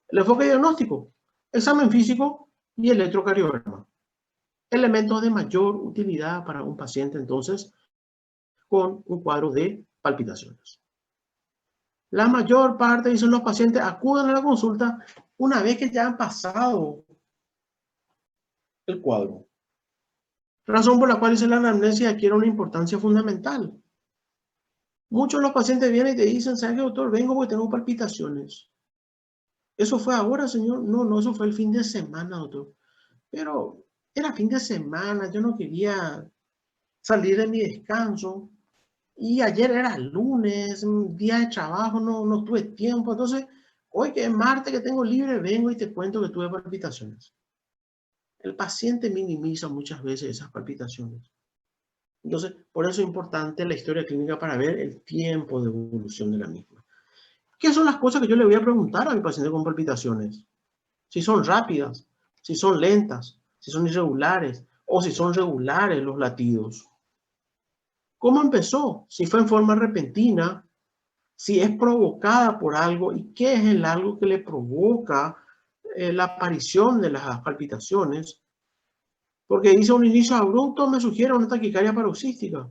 S1: El enfoque diagnóstico, examen físico y electrocardiograma. Elementos de mayor utilidad para un paciente, entonces, con un cuadro de palpitaciones. La mayor parte, dicen los pacientes, acuden a la consulta una vez que ya han pasado el cuadro. Razón por la cual dice la anamnesis adquiere una importancia fundamental. Muchos de los pacientes vienen y te dicen, ¿sabes qué, doctor? Vengo porque tengo palpitaciones. ¿Eso fue ahora, señor? No, eso fue el fin de semana, doctor. Pero era fin de semana, yo no quería salir de mi descanso. Y ayer era lunes, un día de trabajo, no tuve tiempo. Entonces, hoy que es martes que tengo libre, vengo y te cuento que tuve palpitaciones. El paciente minimiza muchas veces esas palpitaciones. Entonces, por eso es importante la historia clínica para ver el tiempo de evolución de la misma. ¿Qué son las cosas que yo le voy a preguntar a mi paciente con palpitaciones? Si son rápidas, si son lentas, si son irregulares o si son regulares los latidos. ¿Cómo empezó? Si fue en forma repentina, si es provocada por algo y qué es el algo que le provoca la aparición de las palpitaciones. Porque dice un inicio abrupto me sugiere una taquicardia paroxística.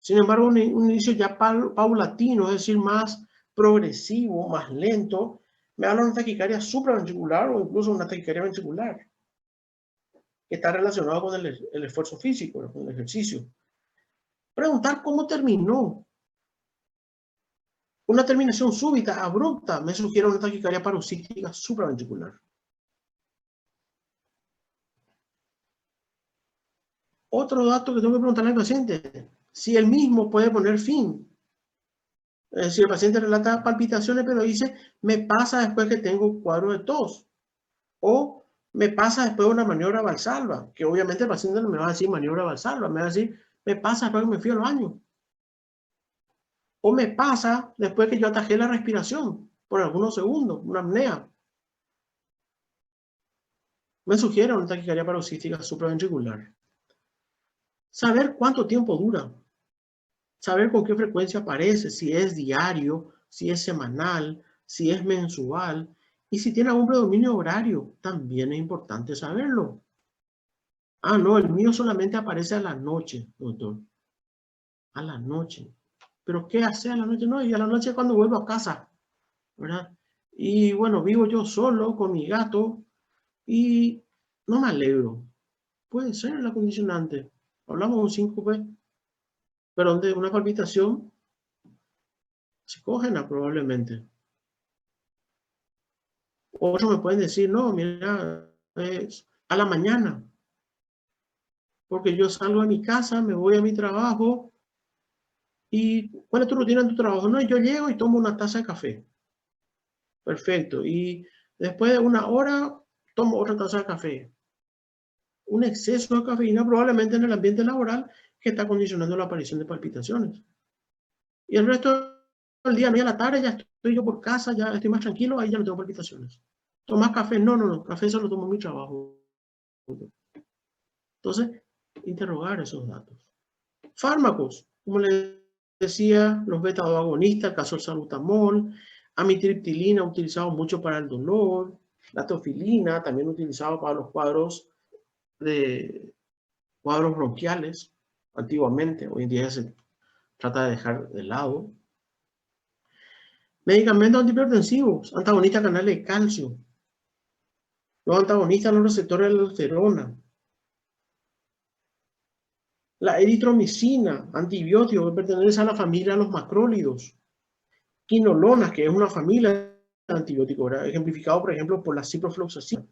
S1: Sin embargo, un inicio ya paulatino, es decir, más progresivo, más lento, me habla de una taquicardia supraventricular o incluso una taquicardia ventricular, que está relacionado con el esfuerzo físico, con el ejercicio. Preguntar cómo terminó. Una terminación súbita, abrupta, me sugiere una taquicardia paroxística supraventricular. Otro dato que tengo que preguntarle al paciente, si él mismo puede poner fin. Es decir, el paciente relata palpitaciones, pero dice, me pasa después que tengo un cuadro de tos. O me pasa después de una maniobra valsalva, que obviamente el paciente no me va a decir maniobra valsalva, me va a decir, me pasa después que me fui al baño. O me pasa después que yo atajé la respiración por algunos segundos, una apnea. Me sugiere una taquicardia paroxística supraventricular. Saber cuánto tiempo dura. Saber con qué frecuencia aparece, si es diario, si es semanal, si es mensual. Y si tiene algún predominio horario, también es importante saberlo. Ah, no, el mío solamente aparece a la noche, doctor. A la noche. ¿Pero qué hace a la noche? No, y a la noche es cuando vuelvo a casa, ¿verdad? Y bueno, vivo yo solo con mi gato y no me alegro. Puede ser la condicionante. Hablamos de un síncope, pero de una palpitación psicógena probablemente. Otros me pueden decir, no, mira, es a la mañana. Porque yo salgo a mi casa, me voy a mi trabajo. ¿Y cuál es tu rutina en tu trabajo? No, yo llego y tomo una taza de café. Perfecto. Y después de una hora, tomo otra taza de café. Un exceso de cafeína probablemente en el ambiente laboral que está condicionando la aparición de palpitaciones. Y el resto del día, a la tarde, ya estoy yo por casa, ya estoy más tranquilo, ahí ya no tengo palpitaciones. ¿Tomás café? No, café solo tomo en mi trabajo. Entonces, interrogar esos datos. Fármacos, como les decía, los beta-2 agonistas, el caso del salbutamol, amitriptilina utilizado mucho para el dolor, la teofilina también utilizado para los cuadros bronquiales, antiguamente, hoy en día se trata de dejar de lado. Medicamentos antihipertensivos, antagonistas canales de calcio, los antagonistas de los receptores de la aldosterona, la eritromicina, antibióticos que pertenecen a la familia de los macrólidos, quinolonas, que es una familia de antibióticos, ¿verdad? Ejemplificado, por ejemplo, por la ciprofloxacina.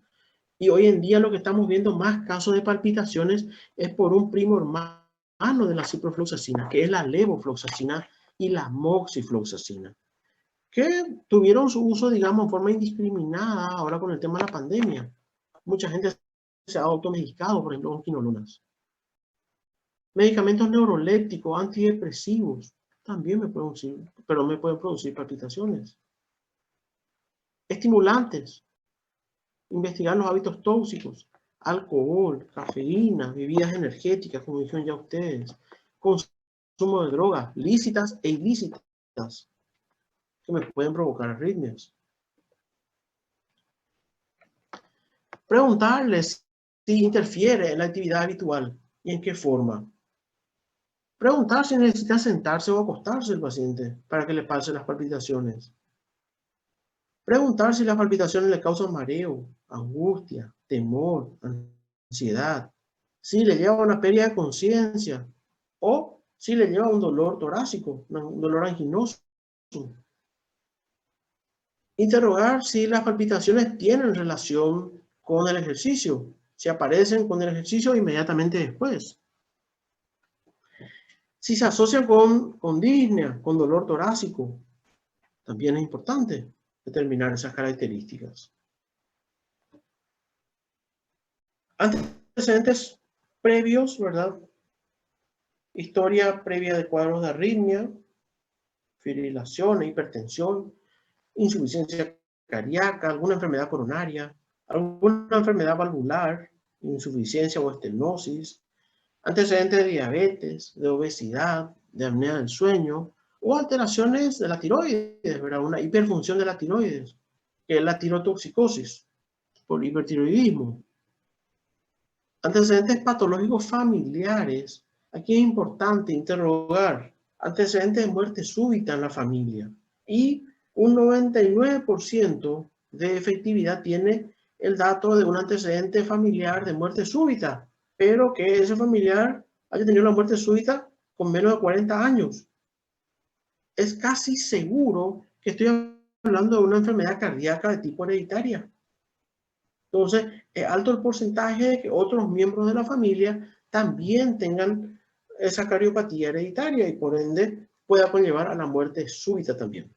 S1: Y hoy en día lo que estamos viendo más casos de palpitaciones es por un primo hermano de la ciprofloxacina, que es la levofloxacina y la moxifloxacina, que tuvieron su uso, digamos, en forma indiscriminada ahora con el tema de la pandemia. Mucha gente se ha automedicado, por ejemplo, con quinolonas. Medicamentos neurolépticos, antidepresivos, también me pueden producir palpitaciones. Estimulantes, investigar los hábitos tóxicos, alcohol, cafeína, bebidas energéticas, como dijeron ya ustedes, consumo de drogas, lícitas e ilícitas, que me pueden provocar arritmias. Preguntarles si interfiere en la actividad habitual y en qué forma. Preguntar si necesita sentarse o acostarse el paciente para que le pase las palpitaciones. Preguntar si las palpitaciones le causan mareo, angustia, temor, ansiedad, si le lleva a una pérdida de conciencia o si le lleva a un dolor torácico, un dolor anginoso. Interrogar si las palpitaciones tienen relación con el ejercicio, si aparecen con el ejercicio inmediatamente después. Si se asocian con disnea, con dolor torácico, también es importante determinar esas características. Antecedentes previos, ¿verdad? Historia previa de cuadros de arritmia, fibrilación, hipertensión, insuficiencia cardíaca, alguna enfermedad coronaria, alguna enfermedad valvular, insuficiencia o estenosis, antecedentes de diabetes, de obesidad, de apnea del sueño o alteraciones de la tiroides, ¿verdad? Una hiperfunción de la tiroides, que es la tirotoxicosis por hipertiroidismo. Antecedentes patológicos familiares. Aquí es importante interrogar antecedentes de muerte súbita en la familia. Y un 99% de efectividad tiene el dato de un antecedente familiar de muerte súbita, pero que ese familiar haya tenido la muerte súbita con menos de 40 años. Es casi seguro que estoy hablando de una enfermedad cardíaca de tipo hereditaria. Entonces, es alto el porcentaje de que otros miembros de la familia también tengan esa cardiopatía hereditaria y por ende pueda conllevar a la muerte súbita también.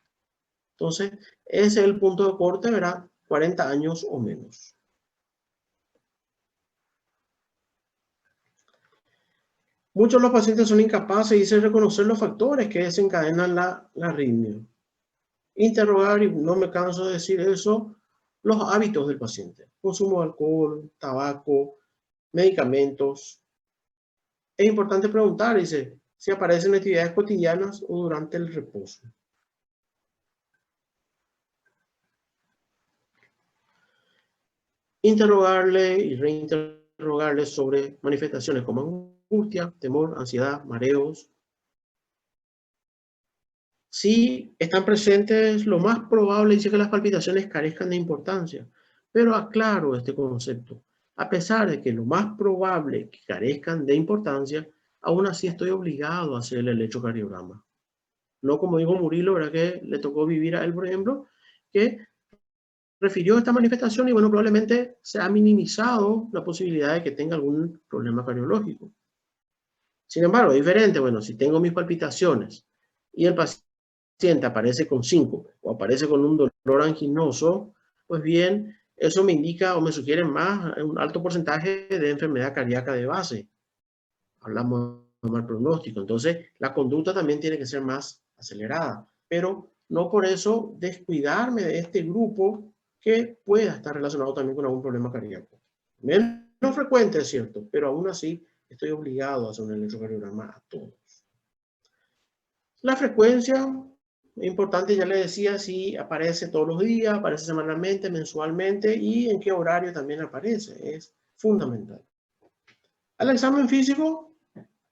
S1: Entonces, ese es el punto de corte, ¿verdad? 40 años o menos. Muchos de los pacientes son incapaces de reconocer los factores que desencadenan la arritmia. Interrogar, y no me canso de decir eso, los hábitos del paciente. Consumo de alcohol, tabaco, medicamentos. Es importante preguntar, dice, si aparecen en actividades cotidianas o durante el reposo. Interrogarle y reinterrogarle sobre manifestaciones como angustia, temor, ansiedad, mareos. Si están presentes, lo más probable es que las palpitaciones carezcan de importancia. Pero aclaro este concepto. A pesar de que lo más probable que carezcan de importancia, aún así estoy obligado a hacer el electrocardiograma. No como dijo Murillo, ¿verdad? Que le tocó vivir a él, por ejemplo, que refirió esta manifestación y bueno, probablemente se ha minimizado la posibilidad de que tenga algún problema cardiológico. Sin embargo, es diferente, bueno, si tengo mis palpitaciones y el paciente aparece con síncope o aparece con un dolor anginoso, pues bien, eso me indica o me sugiere más un alto porcentaje de enfermedad cardíaca de base. Hablamos de mal pronóstico. Entonces, la conducta también tiene que ser más acelerada, pero no por eso descuidarme de este grupo que pueda estar relacionado también con algún problema cardíaco. Menos frecuente, es cierto, pero aún así estoy obligado a hacer un electrocardiograma a todos. La frecuencia, importante, ya le decía, si aparece todos los días, aparece semanalmente, mensualmente y en qué horario también aparece, es fundamental. Al examen físico,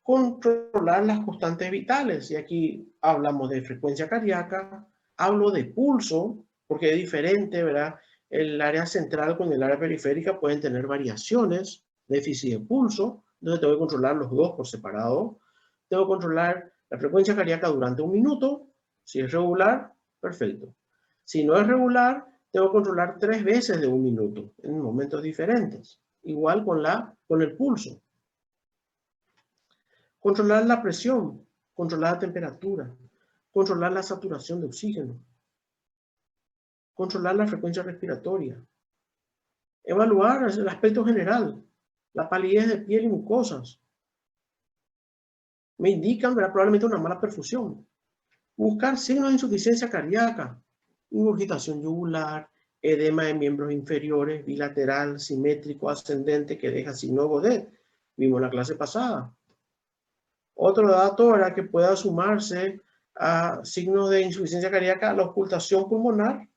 S1: controlar las constantes vitales. Y aquí hablamos de frecuencia cardíaca, hablo de pulso, porque es diferente, ¿verdad? El área central con el área periférica pueden tener variaciones, déficit de pulso, entonces tengo que controlar los dos por separado. Tengo que controlar la frecuencia cardíaca durante un minuto. Si es regular, perfecto. Si no es regular, tengo que controlar 3 veces de un minuto en momentos diferentes. Igual con el pulso. Controlar la presión, controlar la temperatura, controlar la saturación de oxígeno, controlar la frecuencia respiratoria, evaluar el aspecto general, la palidez de piel y mucosas. Me indican, ¿verdad?, probablemente una mala perfusión. Buscar signos de insuficiencia cardíaca, ingurgitación yugular, edema de miembros inferiores, bilateral, simétrico, ascendente, que deja signo Godet. Vimos en la clase pasada. Otro dato era que pueda sumarse a signos de insuficiencia cardíaca, la ocultación pulmonar,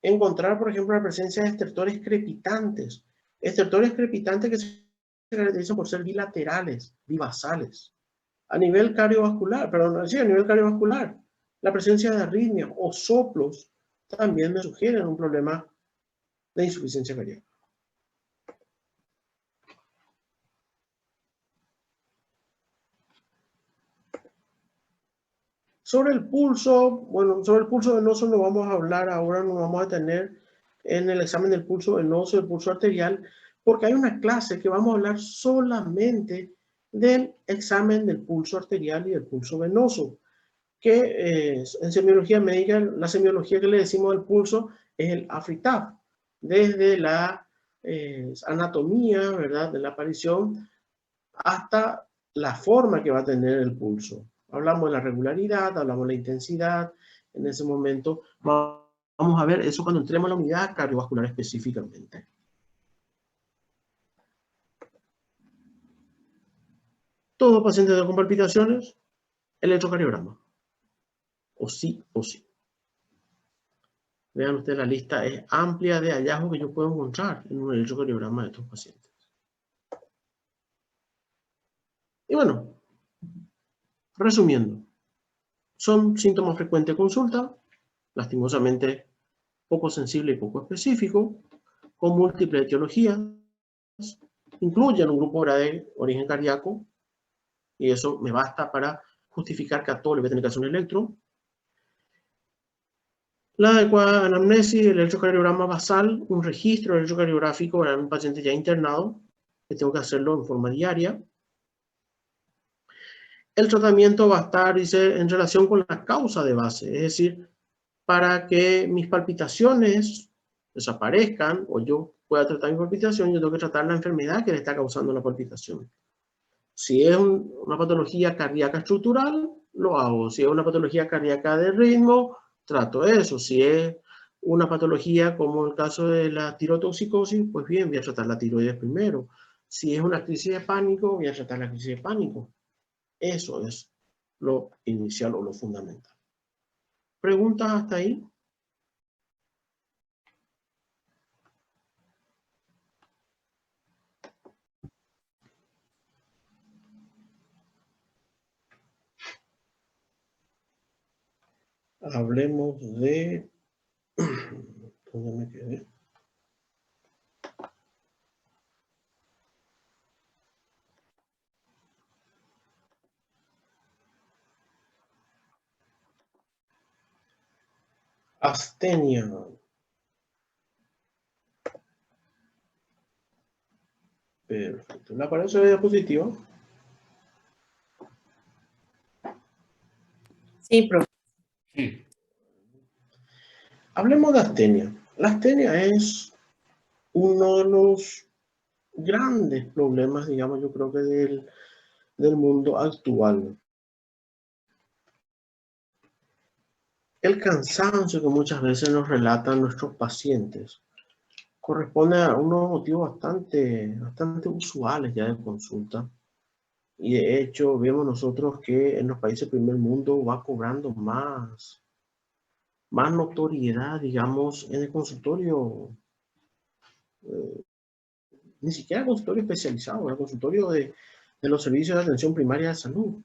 S1: encontrar, por ejemplo, la presencia de estertores crepitantes. Estertores crepitantes que se caracterizan por ser bilaterales, bivasales. A nivel cardiovascular, perdón, sí, a nivel cardiovascular, la presencia de arritmias o soplos también me sugieren un problema de insuficiencia cardíaca. Sobre el pulso, bueno, sobre el pulso venoso no vamos a hablar ahora, nos vamos a tener en el examen del pulso venoso y el pulso arterial, porque hay una clase que vamos a hablar solamente del examen del pulso arterial y del pulso venoso, que en semiología médica, la semiología que le decimos al pulso es el AFRITAF, desde la anatomía, ¿verdad?, de la aparición hasta la forma que va a tener el pulso. Hablamos de la regularidad, hablamos de la intensidad. En ese momento vamos a ver eso cuando entremos a la unidad cardiovascular específicamente. Todo paciente con palpitaciones, electrocardiograma. O sí, o sí. Vean ustedes, la lista es amplia de hallazgos que yo puedo encontrar en un electrocardiograma de estos pacientes. Y bueno, resumiendo, son síntomas frecuentes de consulta, lastimosamente poco sensible y poco específico, con múltiples etiologías, incluyen un grupo de origen cardíaco, y eso me basta para justificar que a todos les voy a tener que hacer un electro. La adecuada anamnesis, el electrocardiograma basal, un registro electrocardiográfico en un paciente ya internado, que tengo que hacerlo en forma diaria. El tratamiento va a estar, dice, en relación con la causa de base, es decir, para que mis palpitaciones desaparezcan o yo pueda tratar mi palpitación, yo tengo que tratar la enfermedad que le está causando la palpitación. Si es una patología cardíaca estructural, lo hago. Si es una patología cardíaca de ritmo, trato eso. Si es una patología como el caso de la tirotoxicosis, pues bien, voy a tratar la tiroides primero. Si es una crisis de pánico, voy a tratar la crisis de pánico. Eso es lo inicial o lo fundamental. ¿Preguntas hasta ahí? Hablemos de... ¿Dónde me quedé? Astenia. Perfecto. ¿Le aparece la diapositiva?
S3: Sí, profe.
S2: Sí.
S1: Hablemos de astenia. La astenia es uno de los grandes problemas, digamos, yo creo que del mundo actual. El cansancio que muchas veces nos relatan nuestros pacientes corresponde a unos motivos bastante usuales ya de consulta. Y de hecho vemos nosotros que en los países del primer mundo va cobrando más notoriedad, digamos, en el consultorio, ni siquiera consultorio especializado, el consultorio de los servicios de atención primaria de salud.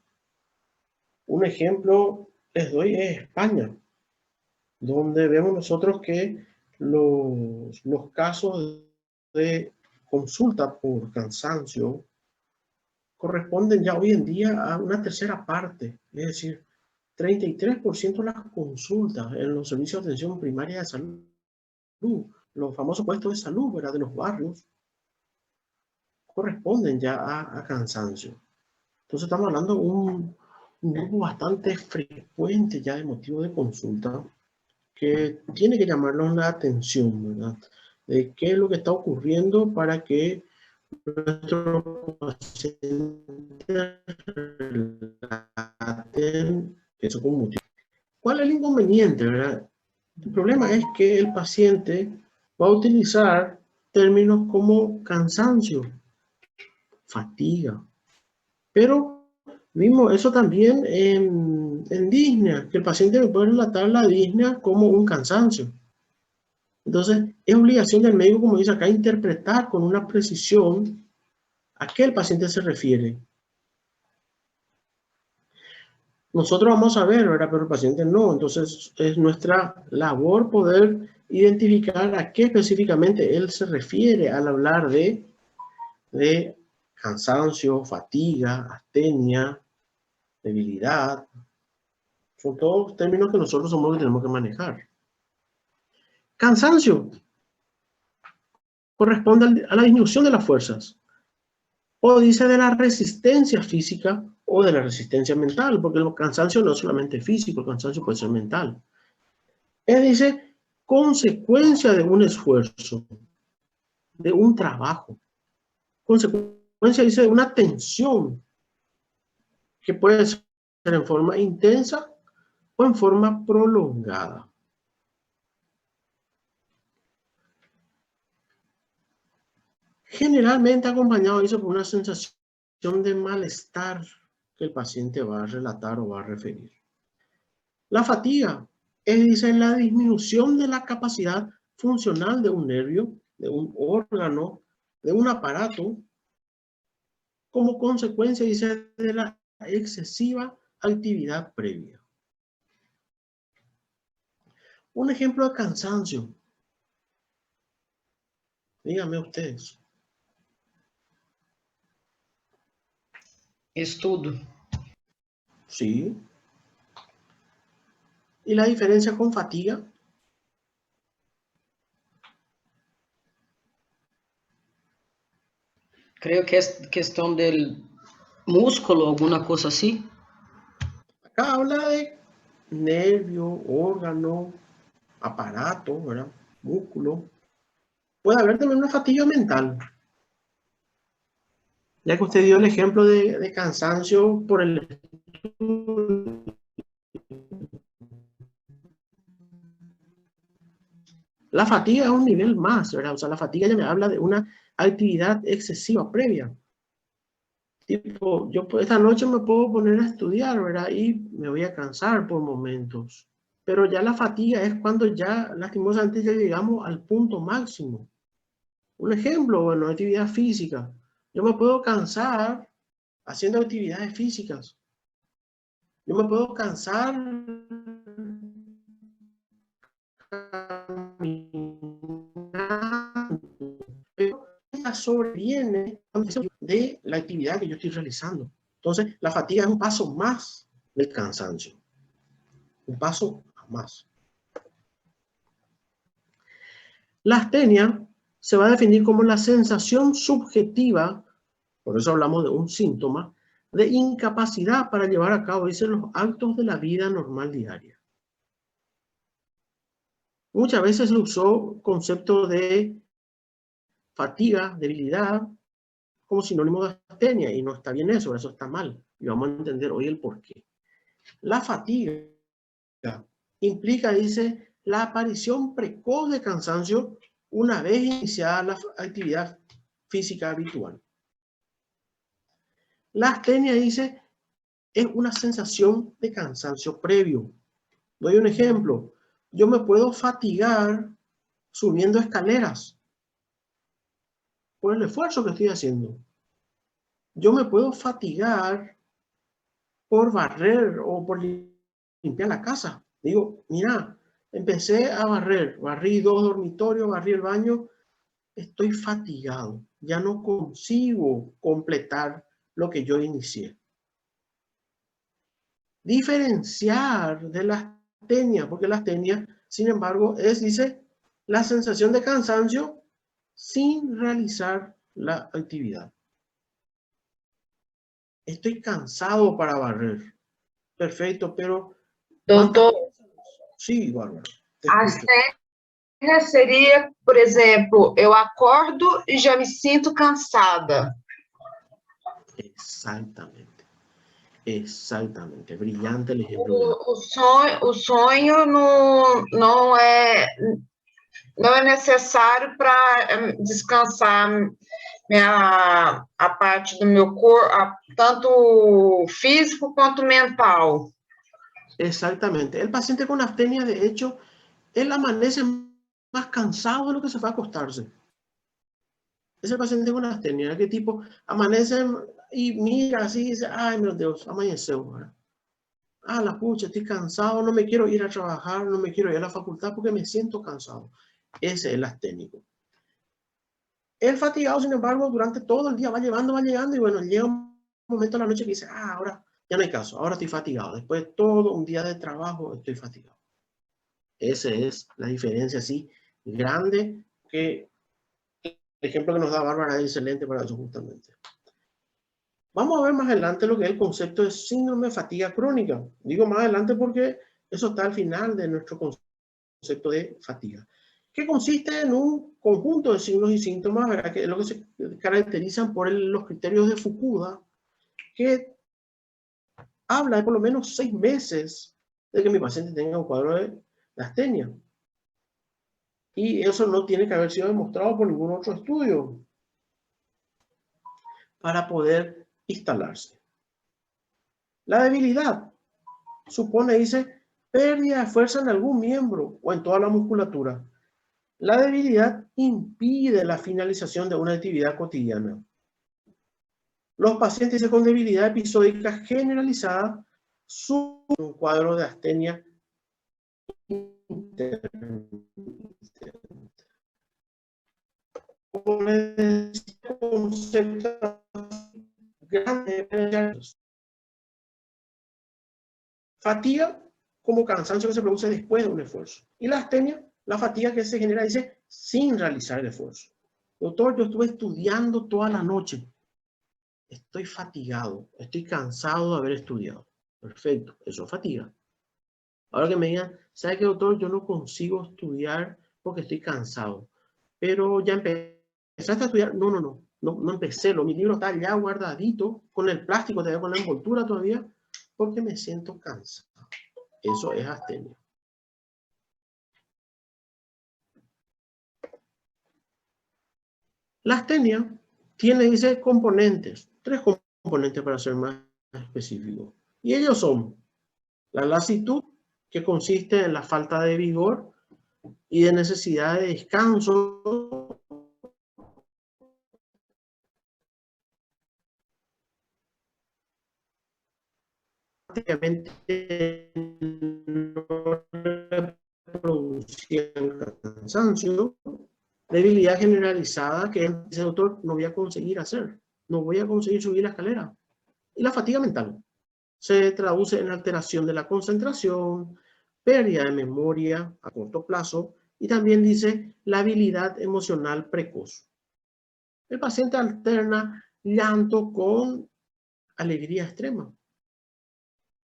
S1: Un ejemplo les doy es España, donde vemos nosotros que los casos de consulta por cansancio corresponden ya hoy en día a una tercera parte, es decir, 33% de las consultas en los servicios de atención primaria de salud, los famosos puestos de salud, ¿verdad?, de los barrios, corresponden ya a cansancio. Entonces estamos hablando de un grupo bastante frecuente ya de motivo de consulta que tiene que llamarnos la atención, ¿verdad?, de qué es lo que está ocurriendo para que nuestros pacientes relaten eso como motivo. ¿Cuál es el inconveniente, verdad? El problema es que el paciente va a utilizar términos como cansancio, fatiga, pero vimos eso también en disnea, que el paciente me puede relatar la disnea como un cansancio. Entonces, es obligación del médico, como dice acá, interpretar con una precisión a qué el paciente se refiere. nosotros vamos a ver, ¿verdad? Pero el paciente no. Entonces es nuestra labor poder identificar a qué específicamente él se refiere al hablar de cansancio, fatiga, astenia, debilidad. Son todos términos que nosotros somos los que tenemos que manejar. Cansancio corresponde a la disminución de las fuerzas. O dice de la resistencia física o de la resistencia mental, porque el cansancio no es solamente físico, el cansancio puede ser mental. Él dice consecuencia de un esfuerzo, de un trabajo. Consecuencia, dice, de una tensión que puede ser en forma intensa o en forma prolongada. Generalmente acompañado, dice, por una sensación de malestar que el paciente va a relatar o va a referir. La fatiga es, dice, la disminución de la capacidad funcional de un nervio, de un órgano, de un aparato, como consecuencia, dice, de la excesiva actividad previa. Un ejemplo de cansancio. Díganme ustedes.
S3: Estudo.
S1: Sí. ¿Y la diferencia con fatiga?
S3: Creo que es questão del músculo, alguna cosa así.
S1: Acá habla de nervio, órgano, aparato, ¿verdad? Músculo. Puede haber también una fatiga mental. Ya que usted dio el ejemplo de cansancio por el... La fatiga es un nivel más, ¿verdad? O sea, la fatiga ya me habla de una actividad excesiva previa. Tipo, yo esta noche me puedo poner a estudiar, ¿verdad? Y me voy a cansar por momentos. Pero ya la fatiga es cuando ya, lastimosamente, ya llegamos al punto máximo. Un ejemplo, bueno, actividad física. Yo me puedo cansar haciendo actividades físicas. Yo me puedo cansar pero esta sobreviene de la actividad que yo estoy realizando. Entonces, la fatiga es un paso más del cansancio. Un paso más. La astenia se va a definir como la sensación subjetiva, por eso hablamos de un síntoma, de incapacidad para llevar a cabo, dicen, los actos de la vida normal diaria. Muchas veces se usó concepto de fatiga, debilidad, como sinónimo de astenia, y no está bien eso está mal, y vamos a entender hoy el por qué. La fatiga implica, dice, la aparición precoz de cansancio una vez iniciada la actividad física habitual. La astenia, dice, es una sensación de cansancio previo. Doy un ejemplo. Yo me puedo fatigar subiendo escaleras por el esfuerzo que estoy haciendo. Yo me puedo fatigar por barrer o por limpiar la casa. Digo, mira, empecé a barrer, barrí 2 dormitorios, barrí el baño, estoy fatigado, ya no consigo completar lo que yo inicié. Diferenciar de la astenia, porque la astenia, sin embargo, es, dice, la sensación de cansancio sin realizar la actividad. Estoy cansado para barrer. Perfecto, pero...
S4: Doutor,
S1: Sí, Bárbara.
S4: a astenia seria, por exemplo, eu acordo e já me sinto cansada.
S1: Exactamente. Exactamente. Brillante el ejemplo.
S4: O sonho não é necessário para descansar a parte do meu corpo, tanto físico quanto mental.
S1: Exactamente. El paciente con astenia, de hecho, él amanece más cansado de lo que se fue a acostarse. Ese paciente con astenia, que tipo, amanece y mira así y dice, ay, meu Dios, amaneció. Ah, la pucha, estoy cansado, no me quiero ir a trabajar, no me quiero ir a la facultad porque me siento cansado. Ese es el asténico. El fatigado, sin embargo, durante todo el día va llegando y bueno, llega un momento en la noche que dice, ah, ahora ya no hay caso, ahora estoy fatigado. Después de todo un día de trabajo estoy fatigado. Esa es la diferencia así grande que el ejemplo que nos da Bárbara es excelente para eso justamente. Vamos a ver más adelante lo que es el concepto de síndrome de fatiga crónica. Digo más adelante porque eso está al final de nuestro concepto de fatiga, que consiste en un conjunto de signos y síntomas, ¿verdad? Que es lo que se caracterizan por los criterios de Fukuda, que habla de por lo menos 6 meses de que mi paciente tenga un cuadro de astenia. Y eso no tiene que haber sido demostrado por ningún otro estudio para poder instalarse. La debilidad supone, dice, pérdida de fuerza en algún miembro o en toda la musculatura. La debilidad impide la finalización de una actividad cotidiana. Los pacientes con debilidad episódica generalizada sufren un cuadro de astenia intermitente. Fatiga como cansancio que se produce después de un esfuerzo. Y la astenia, la fatiga que se genera, dice, sin realizar el esfuerzo. Doctor, yo estuve estudiando toda la noche. Estoy fatigado, estoy cansado de haber estudiado. Perfecto, eso es fatiga. Ahora que me digan, ¿sabe qué, doctor? Yo no consigo estudiar porque estoy cansado. Pero ya empezaste a estudiar. No empecé. Mi libro está ya guardadito, con el plástico, todavía con la envoltura todavía, porque me siento cansado. Eso es astenia. La astenia tiene, dice, componentes. 3 componentes para ser más específico. Y ellos son la lasitud, que consiste en la falta de vigor y de necesidad de descanso. Prácticamente no producían cansancio. Debilidad generalizada, que dice el doctor, no voy a conseguir hacer, no voy a conseguir subir la escalera. Y la fatiga mental se traduce en alteración de la concentración, pérdida de memoria a corto plazo y también dice la habilidad emocional precoz. El paciente alterna llanto con alegría extrema.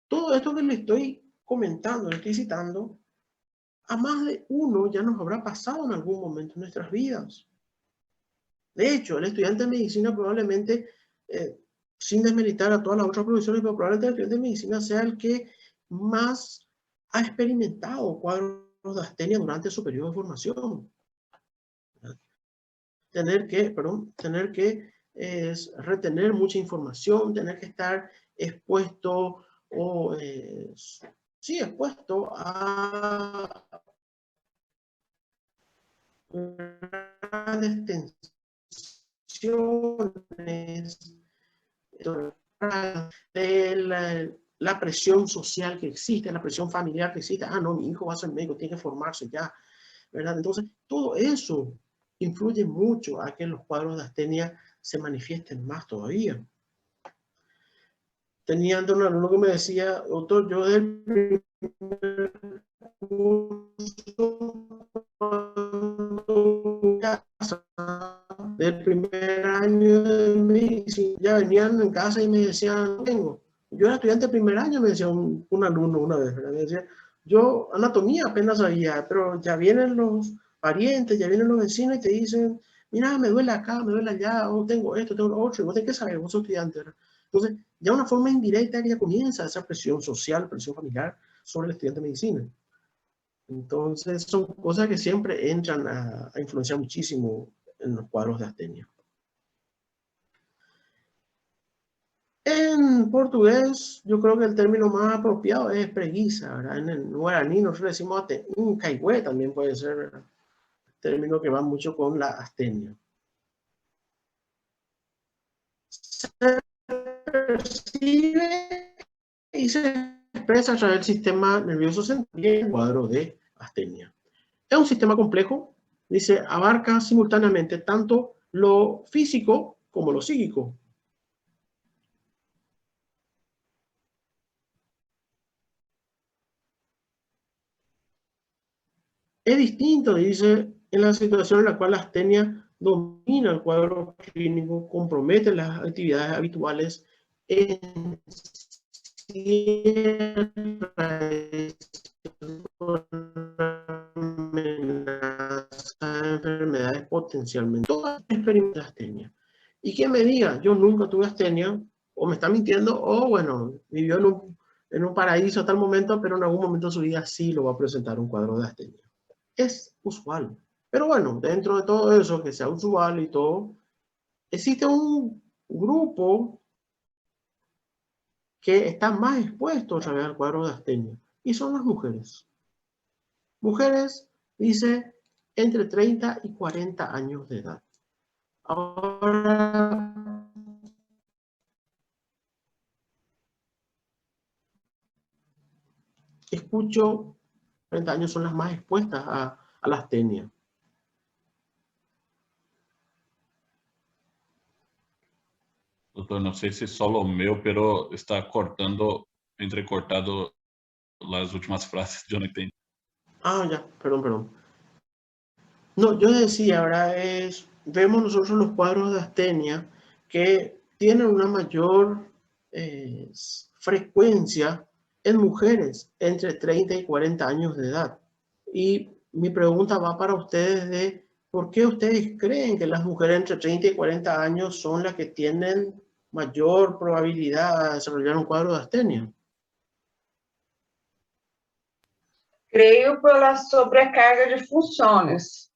S1: Todo esto que le estoy comentando, le estoy citando, a más de uno ya nos habrá pasado en algún momento en nuestras vidas. De hecho, el estudiante de medicina probablemente, sin desmeritar a todas las otras profesiones, pero probablemente el estudiante de medicina sea el que más ha experimentado cuadros de astenia durante su periodo de formación. Tener que retener mucha información, tener que estar expuesto expuesto a grandes tensiones, de la presión social que existe, la presión familiar que existe. Ah, no, mi hijo va a ser médico, tiene que formarse ya, ¿verdad? Entonces, todo eso influye mucho a que los cuadros de astenia se manifiesten más todavía. Tenía un alumno que me decía, doctor, yo del primer curso, del primer año de medicina, ya venían en casa y me decían, tengo. Yo era estudiante del primer año, me decía un alumno una vez, ¿verdad? Me decía, yo anatomía apenas sabía, pero ya vienen los parientes, ya vienen los vecinos y te dicen, mira, me duele acá, me duele allá, o tengo esto, tengo lo otro, y vos tenés que saber, vos sos estudiante, ¿verdad? Entonces, ya una forma indirecta que ya comienza esa presión social, presión familiar sobre el estudiante de medicina. Entonces, son cosas que siempre entran a influenciar muchísimo en los cuadros de astenia. En portugués, yo creo que el término más apropiado es preguiça, ¿verdad? En el guaraní nosotros decimos un caigüe, también puede ser, ¿verdad? Término que va mucho con la astenia. Se percibe y se expresa a través del sistema nervioso central y el cuadro de astenia. Es un sistema complejo, dice, abarca simultáneamente tanto lo físico como lo psíquico. Es distinto, dice, en la situación en la cual la astenia domina el cuadro clínico, compromete las actividades habituales en enfermedades potencialmente. Todas experimentan astenia. Y que me diga, yo nunca tuve astenia, o me está mintiendo, o bueno, vivió en un paraíso hasta el momento, pero en algún momento de su vida sí lo va a presentar un cuadro de astenia. Es usual. Pero bueno, dentro de todo eso, que sea usual y todo, existe un grupo que está más expuesto a través del cuadro de astenia, y son las mujeres. Mujeres, dice, entre 30 y 40 años de edad. Ahora, escucho, 40 años son las más expuestas a la astenia.
S2: Doutor, não sei se solo o meu, pero está entrecortado las últimas frases, yo no entiendo.
S1: Ah, ya, perdón. No, yo decía, ahora vemos nosotros los cuadros de astenia que tienen una mayor frecuencia en mujeres entre 30 y 40 años de edad. Y mi pregunta va para ustedes de ¿por qué ustedes creen que las mujeres entre 30 y 40 años son las que tienen mayor probabilidad de desarrollar un cuadro de astenia?
S4: Creio pela sobrecarga de funções.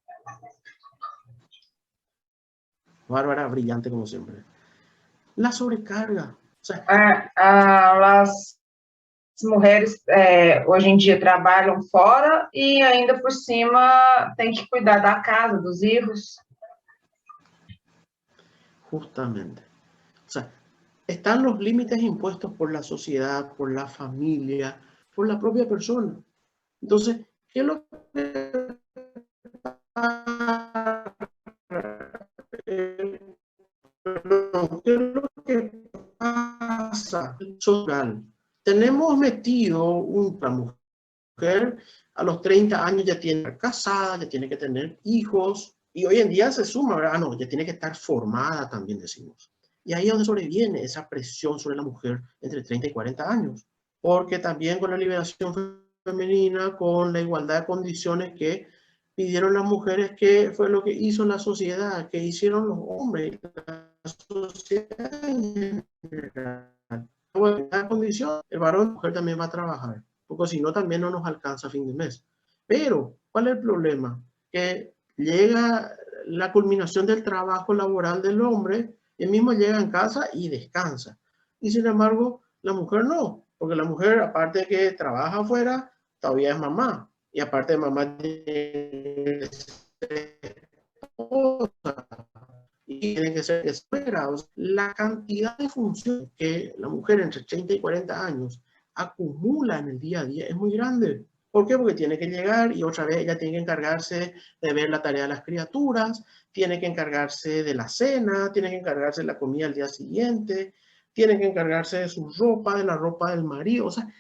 S1: Bárbara, brillante como siempre. La sobrecarga. O sea,
S4: As mulheres hoje em dia trabalham fora e ainda por cima tem que cuidar da casa, dos hijos.
S1: Justamente. O sea, están los límites impuestos por la sociedad, por la familia, por la propia persona. Entonces, ¿qué es lo que pasa? Social. Tenemos metido una mujer a los 30 años ya tiene que estar casada, ya tiene que tener hijos, y hoy en día se suma, ¿verdad? No, ya tiene que estar formada también, decimos. Y ahí es donde sobreviene esa presión sobre la mujer entre 30 y 40 años. Porque también con la liberación femenina, con la igualdad de condiciones que pidieron las mujeres, que fue lo que hizo la sociedad, que hicieron los hombres, la sociedad en general. Bueno, en cada condición, el varón y la mujer también va a trabajar, porque si no también no nos alcanza a fin de mes. Pero, ¿cuál es el problema? Que llega la culminación del trabajo laboral del hombre, él mismo llega en casa y descansa. Y sin embargo, la mujer no, porque la mujer, aparte de que trabaja afuera, todavía es mamá. Y aparte de mamá, tiene y tienen que ser esperados. La cantidad de funciones que la mujer entre 30 y 40 años acumula en el día a día es muy grande. ¿Por qué? Porque tiene que llegar y otra vez ella tiene que encargarse de ver la tarea de las criaturas, tiene que encargarse de la cena, tiene que encargarse de la comida al día siguiente, tiene que encargarse de su ropa, de la ropa del marido. O sea,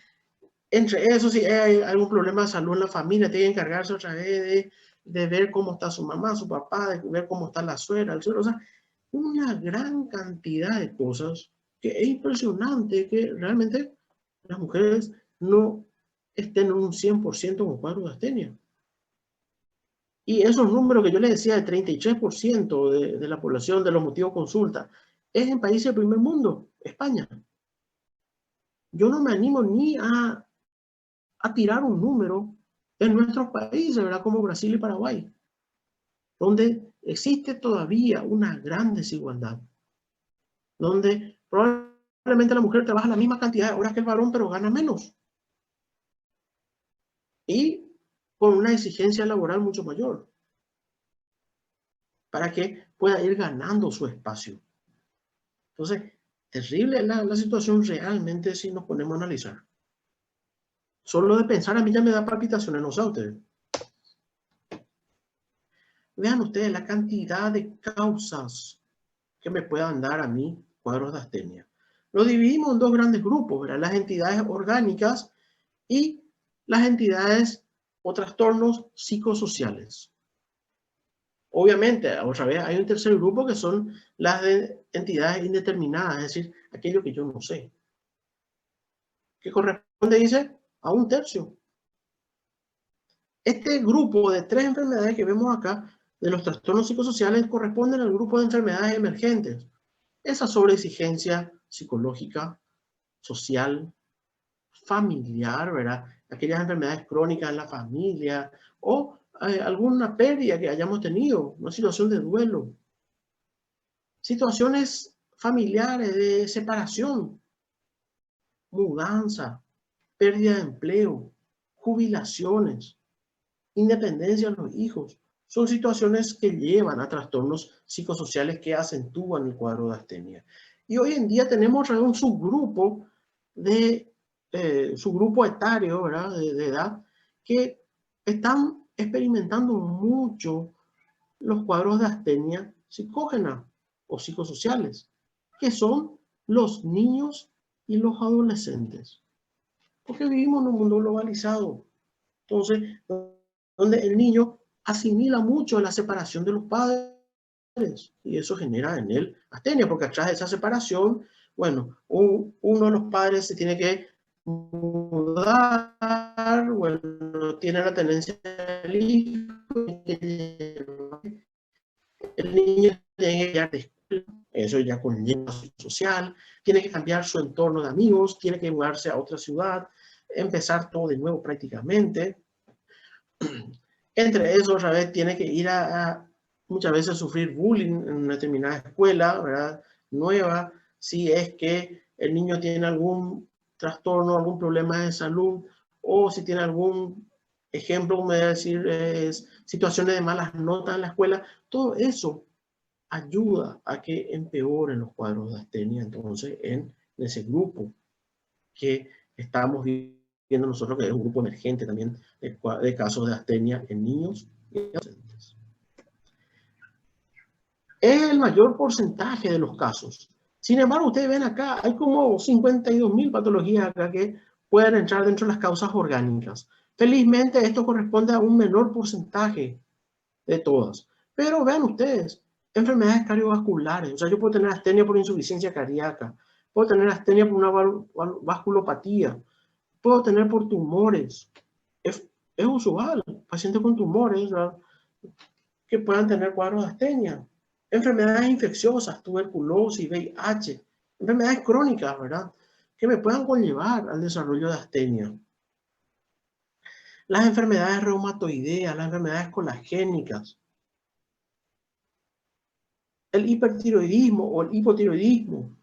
S1: entre eso, si hay algún problema de salud en la familia, tiene que encargarse otra vez de ver cómo está su mamá, su papá, de ver cómo está la suegra, el suegro. O sea, una gran cantidad de cosas que es impresionante que realmente las mujeres no estén en un 100% con cuadro de astenia. Y esos números que yo les decía de 33% de la población de los motivos consulta, es en países del primer mundo, España. Yo no me animo ni a tirar un número en nuestros países, ¿verdad? Como Brasil y Paraguay, donde existe todavía una gran desigualdad, donde probablemente la mujer trabaja la misma cantidad de horas que el varón, pero gana menos. Y con una exigencia laboral mucho mayor, para que pueda ir ganando su espacio. Entonces, terrible la situación realmente si nos ponemos a analizar. Solo de pensar a mí ya me da palpitaciones, no sé a ustedes. Vean ustedes la cantidad de causas que me puedan dar a mí cuadros de astenia. Lo dividimos en dos grandes grupos, ¿verdad? Las entidades orgánicas y las entidades o trastornos psicosociales. Obviamente, otra vez, hay un tercer grupo que son las de entidades indeterminadas, es decir, aquello que yo no sé. Que corresponde, dice, a un tercio. Este grupo de 3 enfermedades que vemos acá, de los trastornos psicosociales, corresponden al grupo de enfermedades emergentes. Esa sobreexigencia psicológica, social, familiar, ¿verdad? Aquellas enfermedades crónicas en la familia o alguna pérdida que hayamos tenido, una situación de duelo. Situaciones familiares de separación, mudanza, pérdida de empleo, jubilaciones, independencia de los hijos. Son situaciones que llevan a trastornos psicosociales que acentúan el cuadro de astenia. Y hoy en día tenemos un subgrupo subgrupo etario, ¿verdad? De edad, que están experimentando mucho los cuadros de astenia psicógena o psicosociales, que son los niños y los adolescentes. Porque vivimos en un mundo globalizado. Entonces, donde el niño asimila mucho la separación de los padres y eso genera en él astenia, porque atrás de esa separación, bueno, uno de los padres se tiene que mudar, bueno, tiene la tendencia del hijo, el niño tiene que ir de escuela, eso ya conlleva social, tiene que cambiar su entorno de amigos, tiene que mudarse a otra ciudad, empezar todo de nuevo prácticamente. Entre eso, otra vez, tiene que ir muchas veces sufrir bullying en una determinada escuela, ¿verdad? Nueva, si es que el niño tiene algún trastorno, algún problema de salud, o si tiene algún ejemplo, como decir, situaciones de malas notas en la escuela, todo eso ayuda a que empeoren los cuadros de astenia, entonces, en ese grupo que estamos viendo nosotros, que es un grupo emergente también de casos de astenia en niños y adolescentes. Es el mayor porcentaje de los casos. Sin embargo, ustedes ven acá, hay como 52.000 patologías acá que pueden entrar dentro de las causas orgánicas. Felizmente, esto corresponde a un menor porcentaje de todas. Pero vean ustedes, enfermedades cardiovasculares. O sea, yo puedo tener astenia por insuficiencia cardíaca, puedo tener astenia por una vasculopatía, puedo tener por tumores. Es usual, pacientes con tumores, ¿verdad?, que puedan tener cuadros de astenia. Enfermedades infecciosas, tuberculosis, VIH, enfermedades crónicas, ¿verdad?, que me puedan conllevar al desarrollo de astenia. Las enfermedades reumatoideas, las enfermedades colagénicas, el hipertiroidismo o el hipotiroidismo,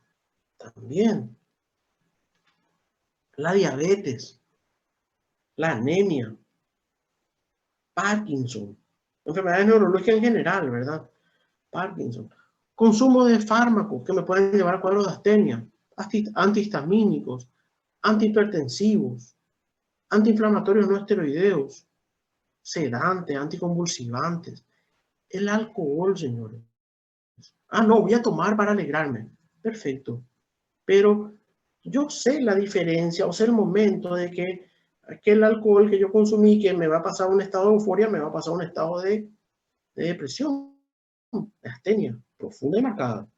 S1: también. La diabetes, la anemia, Parkinson, enfermedades neurológicas en general, ¿verdad? Parkinson. Consumo de fármacos que me pueden llevar a cuadros de astenia, antihistamínicos, antihipertensivos, antiinflamatorios no esteroideos, sedantes, anticonvulsivantes. El alcohol, señores. Ah, no, voy a tomar para alegrarme. Perfecto. Pero yo sé la diferencia, o sé el momento de que aquel alcohol que yo consumí, que me va a pasar un estado de euforia, me va a pasar un estado de depresión, de astenia, profunda y marcada.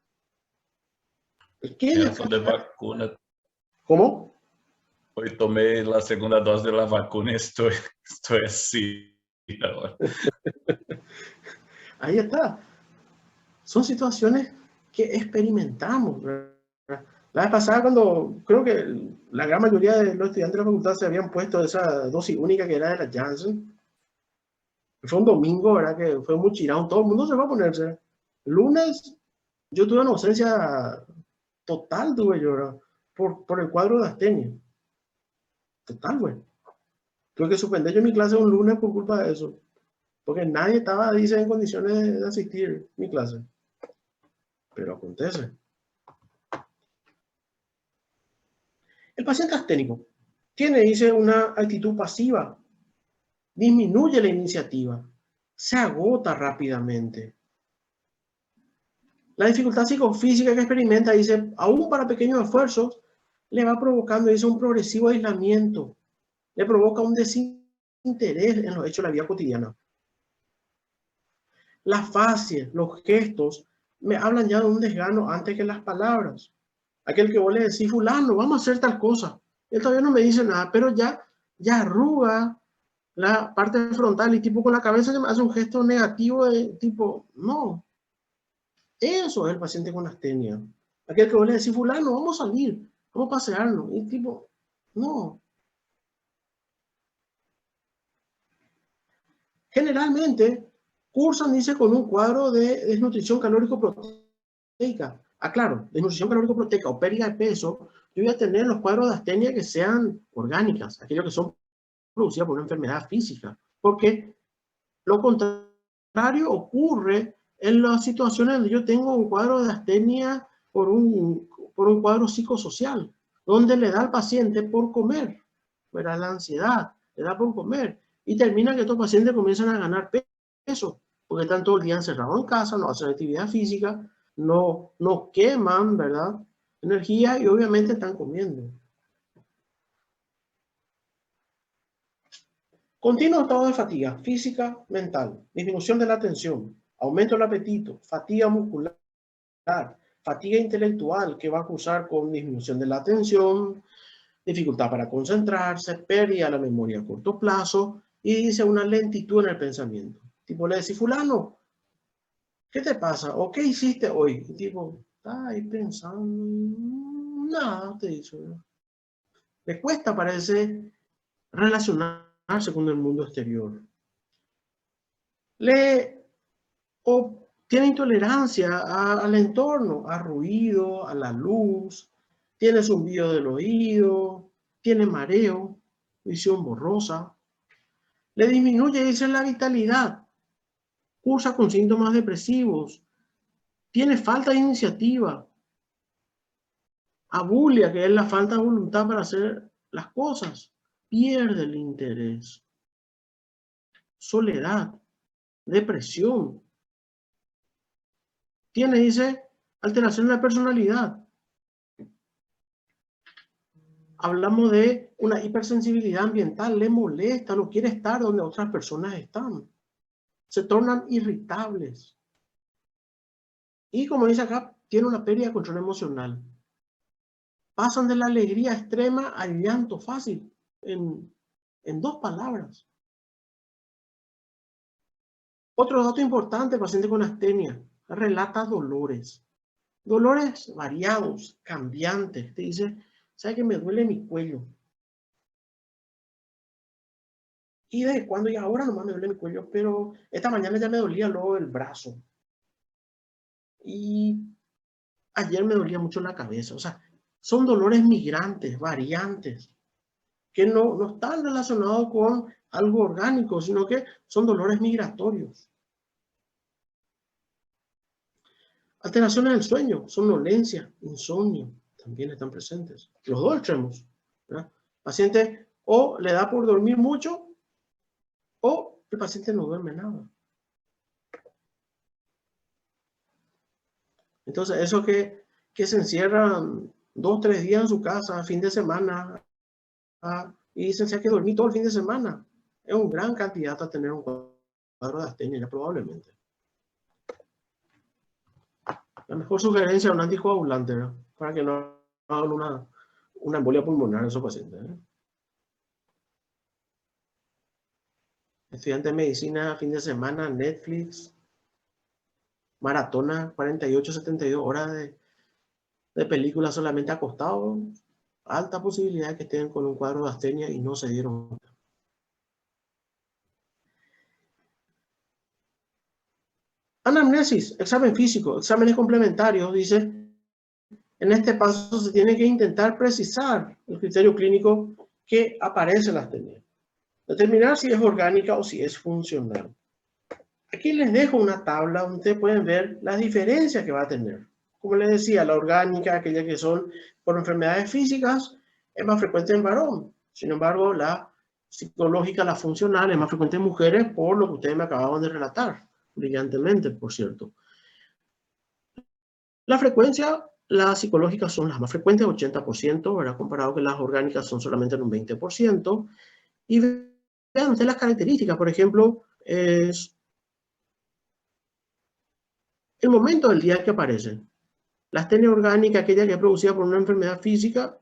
S2: Essa de vacuna.
S1: ¿Cómo?
S2: Hoy tomé la segunda dosis de la vacuna y estoy así ahora.
S1: Ahí está. Son situaciones que experimentamos, ¿verdad? La vez pasada, cuando creo que la gran mayoría de los estudiantes de la facultad se habían puesto esa dosis única que era de la Janssen, fue un domingo, ¿verdad?, que fue muy chirado, todo el mundo se va a ponerse. Lunes, yo tuve una ausencia total, tuve yo, ¿verdad?, por el cuadro de astenia. Total, güey. Tuve que suspender yo mi clase un lunes por culpa de eso. Porque nadie estaba, dice, en condiciones de asistir a mi clase. Pero acontece. El paciente asténico Tiene, dice, una actitud pasiva. Disminuye la iniciativa. Se agota rápidamente. La dificultad psicofísica que experimenta, dice, aún para pequeños esfuerzos, le va provocando, dice, un progresivo aislamiento. Le provoca un desinterés en los hechos de la vida cotidiana. Las facies, los gestos, me hablan ya de un desgano antes que las palabras. Aquel que vos le decís, fulano, vamos a hacer tal cosa. Él todavía no me dice nada, pero ya arruga la parte frontal y tipo con la cabeza me hace un gesto negativo de tipo, no. Eso es el paciente con astenia. Aquel que vos le decís, fulano, vamos a salir, vamos a pasearnos. Y tipo, no. Generalmente, cursan, dice, con un cuadro de desnutrición calórico-proteica. Claro, desnutrición calórico-proteica o pérdida de peso, yo voy a tener los cuadros de astenia que sean orgánicas, aquellos que son producidas por una enfermedad física. Porque lo contrario ocurre en las situaciones donde yo tengo un cuadro de astenia por un cuadro psicosocial, donde le da al paciente por comer, ¿verdad? La ansiedad, le da por comer. Y termina que estos pacientes comienzan a ganar peso, porque están todo el día encerrados en casa, no hacen actividad física, no queman, ¿verdad? Energía y obviamente están comiendo. Continuo estado de fatiga física, mental, disminución de la atención, aumento del apetito, fatiga muscular, fatiga intelectual que va a cursar con disminución de la atención, dificultad para concentrarse, pérdida de la memoria a corto plazo y dice una lentitud en el pensamiento. Tipo le decís, fulano, ¿qué te pasa? ¿O qué hiciste hoy? Y tipo, está ahí pensando, nada, te dice. Le cuesta, parece, relacionarse con el mundo exterior. Tiene intolerancia al entorno, al ruido, a la luz, tiene zumbido del oído, tiene mareo, visión borrosa. Le disminuye, dice, la vitalidad, cursa con síntomas depresivos, tiene falta de iniciativa, abulia, que es la falta de voluntad para hacer las cosas, pierde el interés, soledad, depresión. Tiene, dice, alteración de la personalidad. Hablamos de una hipersensibilidad ambiental, le molesta, no quiere estar donde otras personas están. Se tornan irritables. Y como dice acá, tiene una pérdida de control emocional. Pasan de la alegría extrema al llanto fácil, en 2 palabras. Otro dato importante, paciente con astenia, relata dolores. Dolores variados, cambiantes. Te dice, ¿sabe que me duele mi cuello? Y desde cuando y ahora nomás me duele mi cuello, pero esta mañana ya me dolía luego el brazo. Y ayer me dolía mucho la cabeza. O sea, son dolores migrantes, variantes, que no están relacionados con algo orgánico, sino que son dolores migratorios. Alteraciones del sueño, somnolencia, insomnio, también están presentes. Los 2 extremos, ¿verdad? Paciente o le da por dormir mucho o el paciente no duerme nada. Entonces, eso que se encierran 2, 3 días en su casa, fin de semana, y dicen que hay que dormir todo el fin de semana, es un gran candidato a tener un cuadro de astenia, ya probablemente. La mejor sugerencia es un anticoagulante, ¿no? Para que no hagan una embolia pulmonar en esos pacientes, ¿eh? Estudiante de medicina, fin de semana, Netflix, maratona, 48, 72 horas de película solamente acostado. Alta posibilidad de que estén con un cuadro de astenia y no se dieron cuenta. Anamnesis, examen físico, exámenes complementarios, dice, en este paso se tiene que intentar precisar el criterio clínico que aparece en la astenia. Determinar si es orgánica o si es funcional. Aquí les dejo una tabla donde ustedes pueden ver las diferencias que va a tener. Como les decía, la orgánica, aquellas que son por enfermedades físicas, es más frecuente en varón. Sin embargo, la psicológica, la funcional, es más frecuente en mujeres por lo que ustedes me acababan de relatar, brillantemente, por cierto. La frecuencia, las psicológicas son las más frecuentes, 80%, ¿verdad? Comparado que las orgánicas son solamente en un 20%. Y vean ustedes las características, por ejemplo, es el momento del día que aparece. La astenia orgánica, aquella que es producida por una enfermedad física,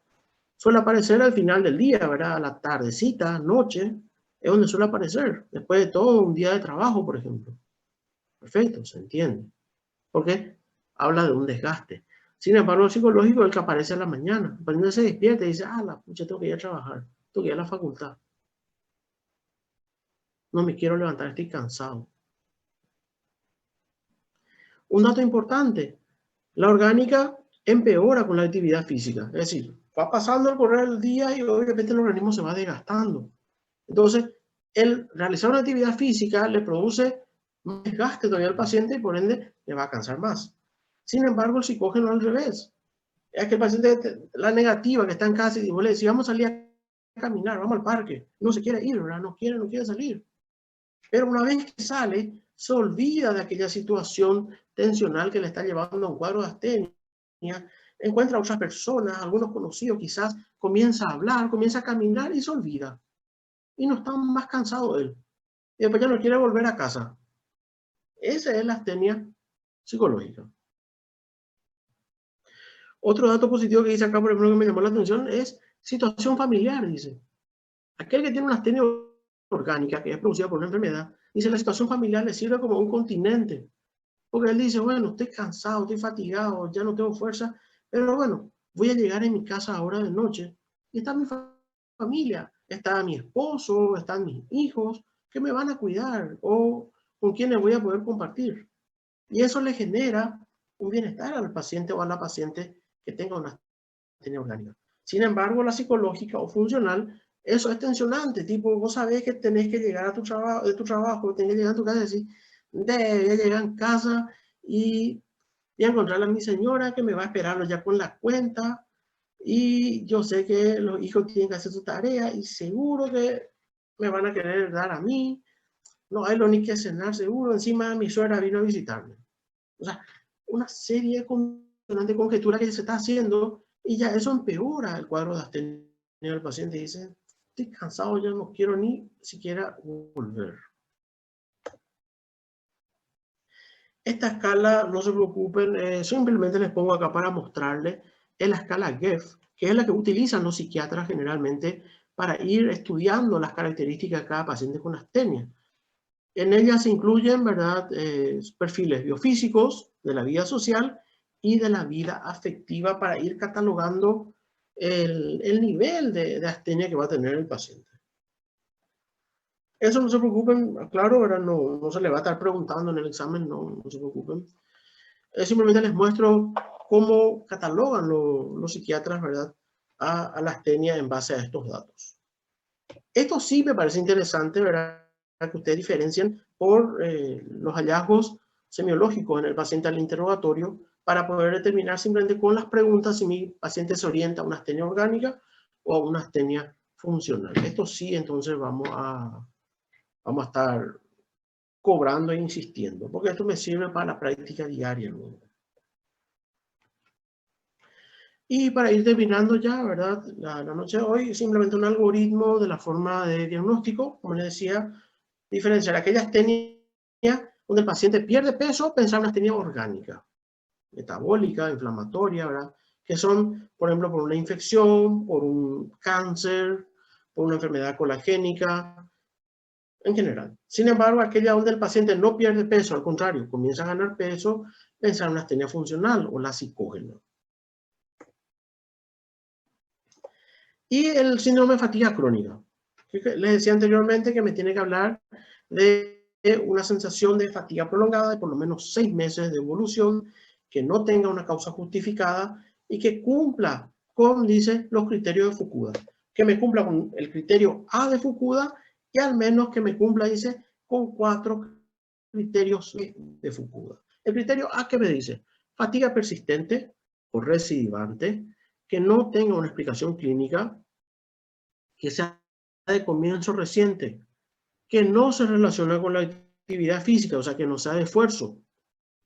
S1: suele aparecer al final del día, ¿verdad? A la tardecita, noche, es donde suele aparecer, después de todo un día de trabajo, por ejemplo. Perfecto, se entiende. Porque habla de un desgaste. Sin embargo, el psicológico es el que aparece a la mañana. Cuando se despierta y dice, la pucha, tengo que ir a trabajar, tengo que ir a la facultad. No me quiero levantar, estoy cansado. Un dato importante, la orgánica empeora con la actividad física. Es decir, va pasando el correr del día y obviamente el organismo se va desgastando. Entonces, el realizar una actividad física le produce más desgaste todavía al paciente y por ende le va a cansar más. Sin embargo, el psicógeno al revés. Es que el paciente, la negativa que está en casa y vos le decís, vamos a salir a caminar, vamos al parque. No se quiere ir, ¿verdad? No quiere salir. Pero una vez que sale, se olvida de aquella situación tensional que le está llevando a un cuadro de astenia, encuentra a otras personas, algunos conocidos quizás, comienza a hablar, comienza a caminar y se olvida. Y no está más cansado él. Y después ya no quiere volver a casa. Esa es la astenia psicológica. Otro dato positivo que dice acá, por ejemplo, que me llamó la atención es situación familiar, dice. Aquel que tiene una astenia orgánica, que es producida por una enfermedad, dice la situación familiar le sirve como un continente. Porque él dice, bueno, estoy cansado, estoy fatigado, ya no tengo fuerza, pero bueno, voy a llegar en mi casa ahora de noche y está mi familia, está mi esposo, están mis hijos, que me van a cuidar o con quienes voy a poder compartir. Y eso le genera un bienestar al paciente o a la paciente que tenga una astenia orgánica. Sin embargo, la psicológica o funcional, eso es tensionante, tipo, vos sabés que tenés que llegar a tu trabajo, de tu trabajo, tenés que llegar a tu casa y decir, voy a llegar en casa y voy a encontrar a mi señora que me va a esperar ya con la cuenta y yo sé que los hijos tienen que hacer su tarea y seguro que me van a querer dar a mí, no hay lo ni que cenar seguro, encima mi suegra vino a visitarme. O sea, una serie de conjeturas que se está haciendo y ya eso empeora el cuadro de astenia del paciente. Dice, estoy cansado, ya no quiero ni siquiera volver. Esta escala, no se preocupen, simplemente les pongo acá para mostrarles, es la escala GEF, que es la que utilizan los psiquiatras generalmente para ir estudiando las características de cada paciente con astenia. En ella se incluyen, ¿verdad?, perfiles biofísicos, de la vida social y de la vida afectiva para ir catalogando el nivel de astenia que va a tener el paciente. Eso no se preocupen, claro, ¿verdad? No se le va a estar preguntando en el examen, no se preocupen. Simplemente les muestro cómo catalogan los psiquiatras, ¿verdad?, a la astenia en base a estos datos. Esto sí me parece interesante, ¿verdad?, que ustedes diferencien por los hallazgos semiológicos en el paciente al interrogatorio para poder determinar simplemente con las preguntas si mi paciente se orienta a una astenia orgánica o a una astenia funcional. Esto sí, entonces vamos a estar cobrando e insistiendo, porque esto me sirve para la práctica diaria luego. Y para ir terminando ya, ¿verdad?, la noche de hoy, simplemente un algoritmo de la forma de diagnóstico, como les decía, diferenciar aquella astenia donde el paciente pierde peso, pensar en una astenia orgánica, metabólica, inflamatoria, ¿verdad?, que son, por ejemplo, por una infección, por un cáncer, por una enfermedad colagénica, en general. Sin embargo, aquella donde el paciente no pierde peso, al contrario, comienza a ganar peso, pensar en una astenia funcional o la psicógena. Y el síndrome de fatiga crónica. Les decía anteriormente que me tiene que hablar de una sensación de fatiga prolongada de por lo menos 6 meses de evolución, que no tenga una causa justificada y que cumpla con, dice, los criterios de Fukuda. Que me cumpla con el criterio A de Fukuda y al menos que me cumpla, dice, con 4 criterios de Fukuda. El criterio A, que me dice, fatiga persistente o recidivante, que no tenga una explicación clínica, que sea de comienzo reciente, que no se relaciona con la actividad física, o sea, que no sea de esfuerzo,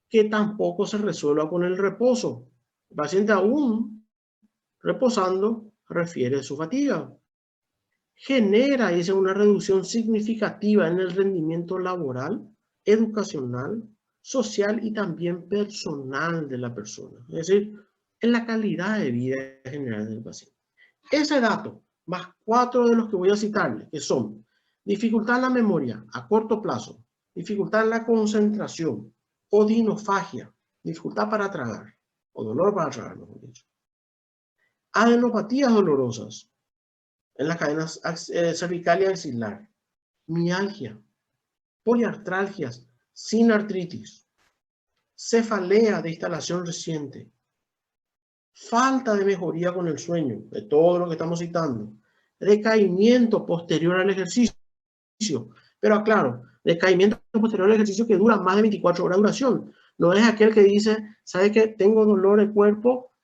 S1: que tampoco se resuelva con el reposo. El paciente aún reposando refiere su fatiga. Genera, dice, una reducción significativa en el rendimiento laboral, educacional, social y también personal de la persona. Es decir, en la calidad de vida general del paciente. Ese dato, más 4 de los que voy a citarles, que son dificultad en la memoria a corto plazo, dificultad en la concentración, odinofagia, dificultad para tragar, o dolor para tragar, mejor dicho. Adenopatías dolorosas en las cadenas cervical y axilar, mialgia, poliartralgias sin artritis, cefalea de instalación reciente, falta de mejoría con el sueño, de todo lo que estamos citando, recaimiento posterior al ejercicio, pero aclaro, recaimiento posterior al ejercicio que dura más de 24 horas de duración, no es aquel que dice, ¿sabe qué? Tengo dolor de cuerpo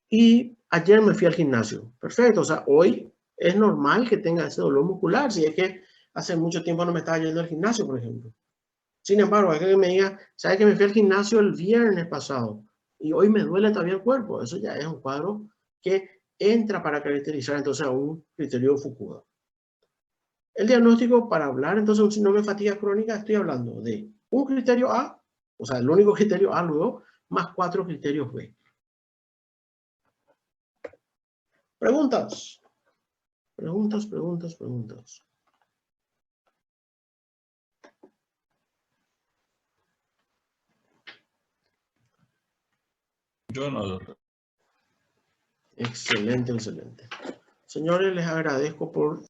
S1: y ayer me fui al gimnasio. Perfecto, o sea, hoy es normal que tenga ese dolor muscular, si es que hace mucho tiempo no me estaba yendo al gimnasio, por ejemplo. Sin embargo, hay que me diga, ¿sabe que me fui al gimnasio el viernes pasado y hoy me duele todavía el cuerpo? Eso ya es un cuadro que entra para caracterizar entonces a un criterio Fukuda. El diagnóstico, para hablar entonces de un síndrome de fatiga crónica, estoy hablando de un criterio A, o sea, el único criterio A luego, más 4 criterios B. Preguntas. Preguntas.
S2: Yo no, doctor.
S1: Excelente. Señores, les agradezco por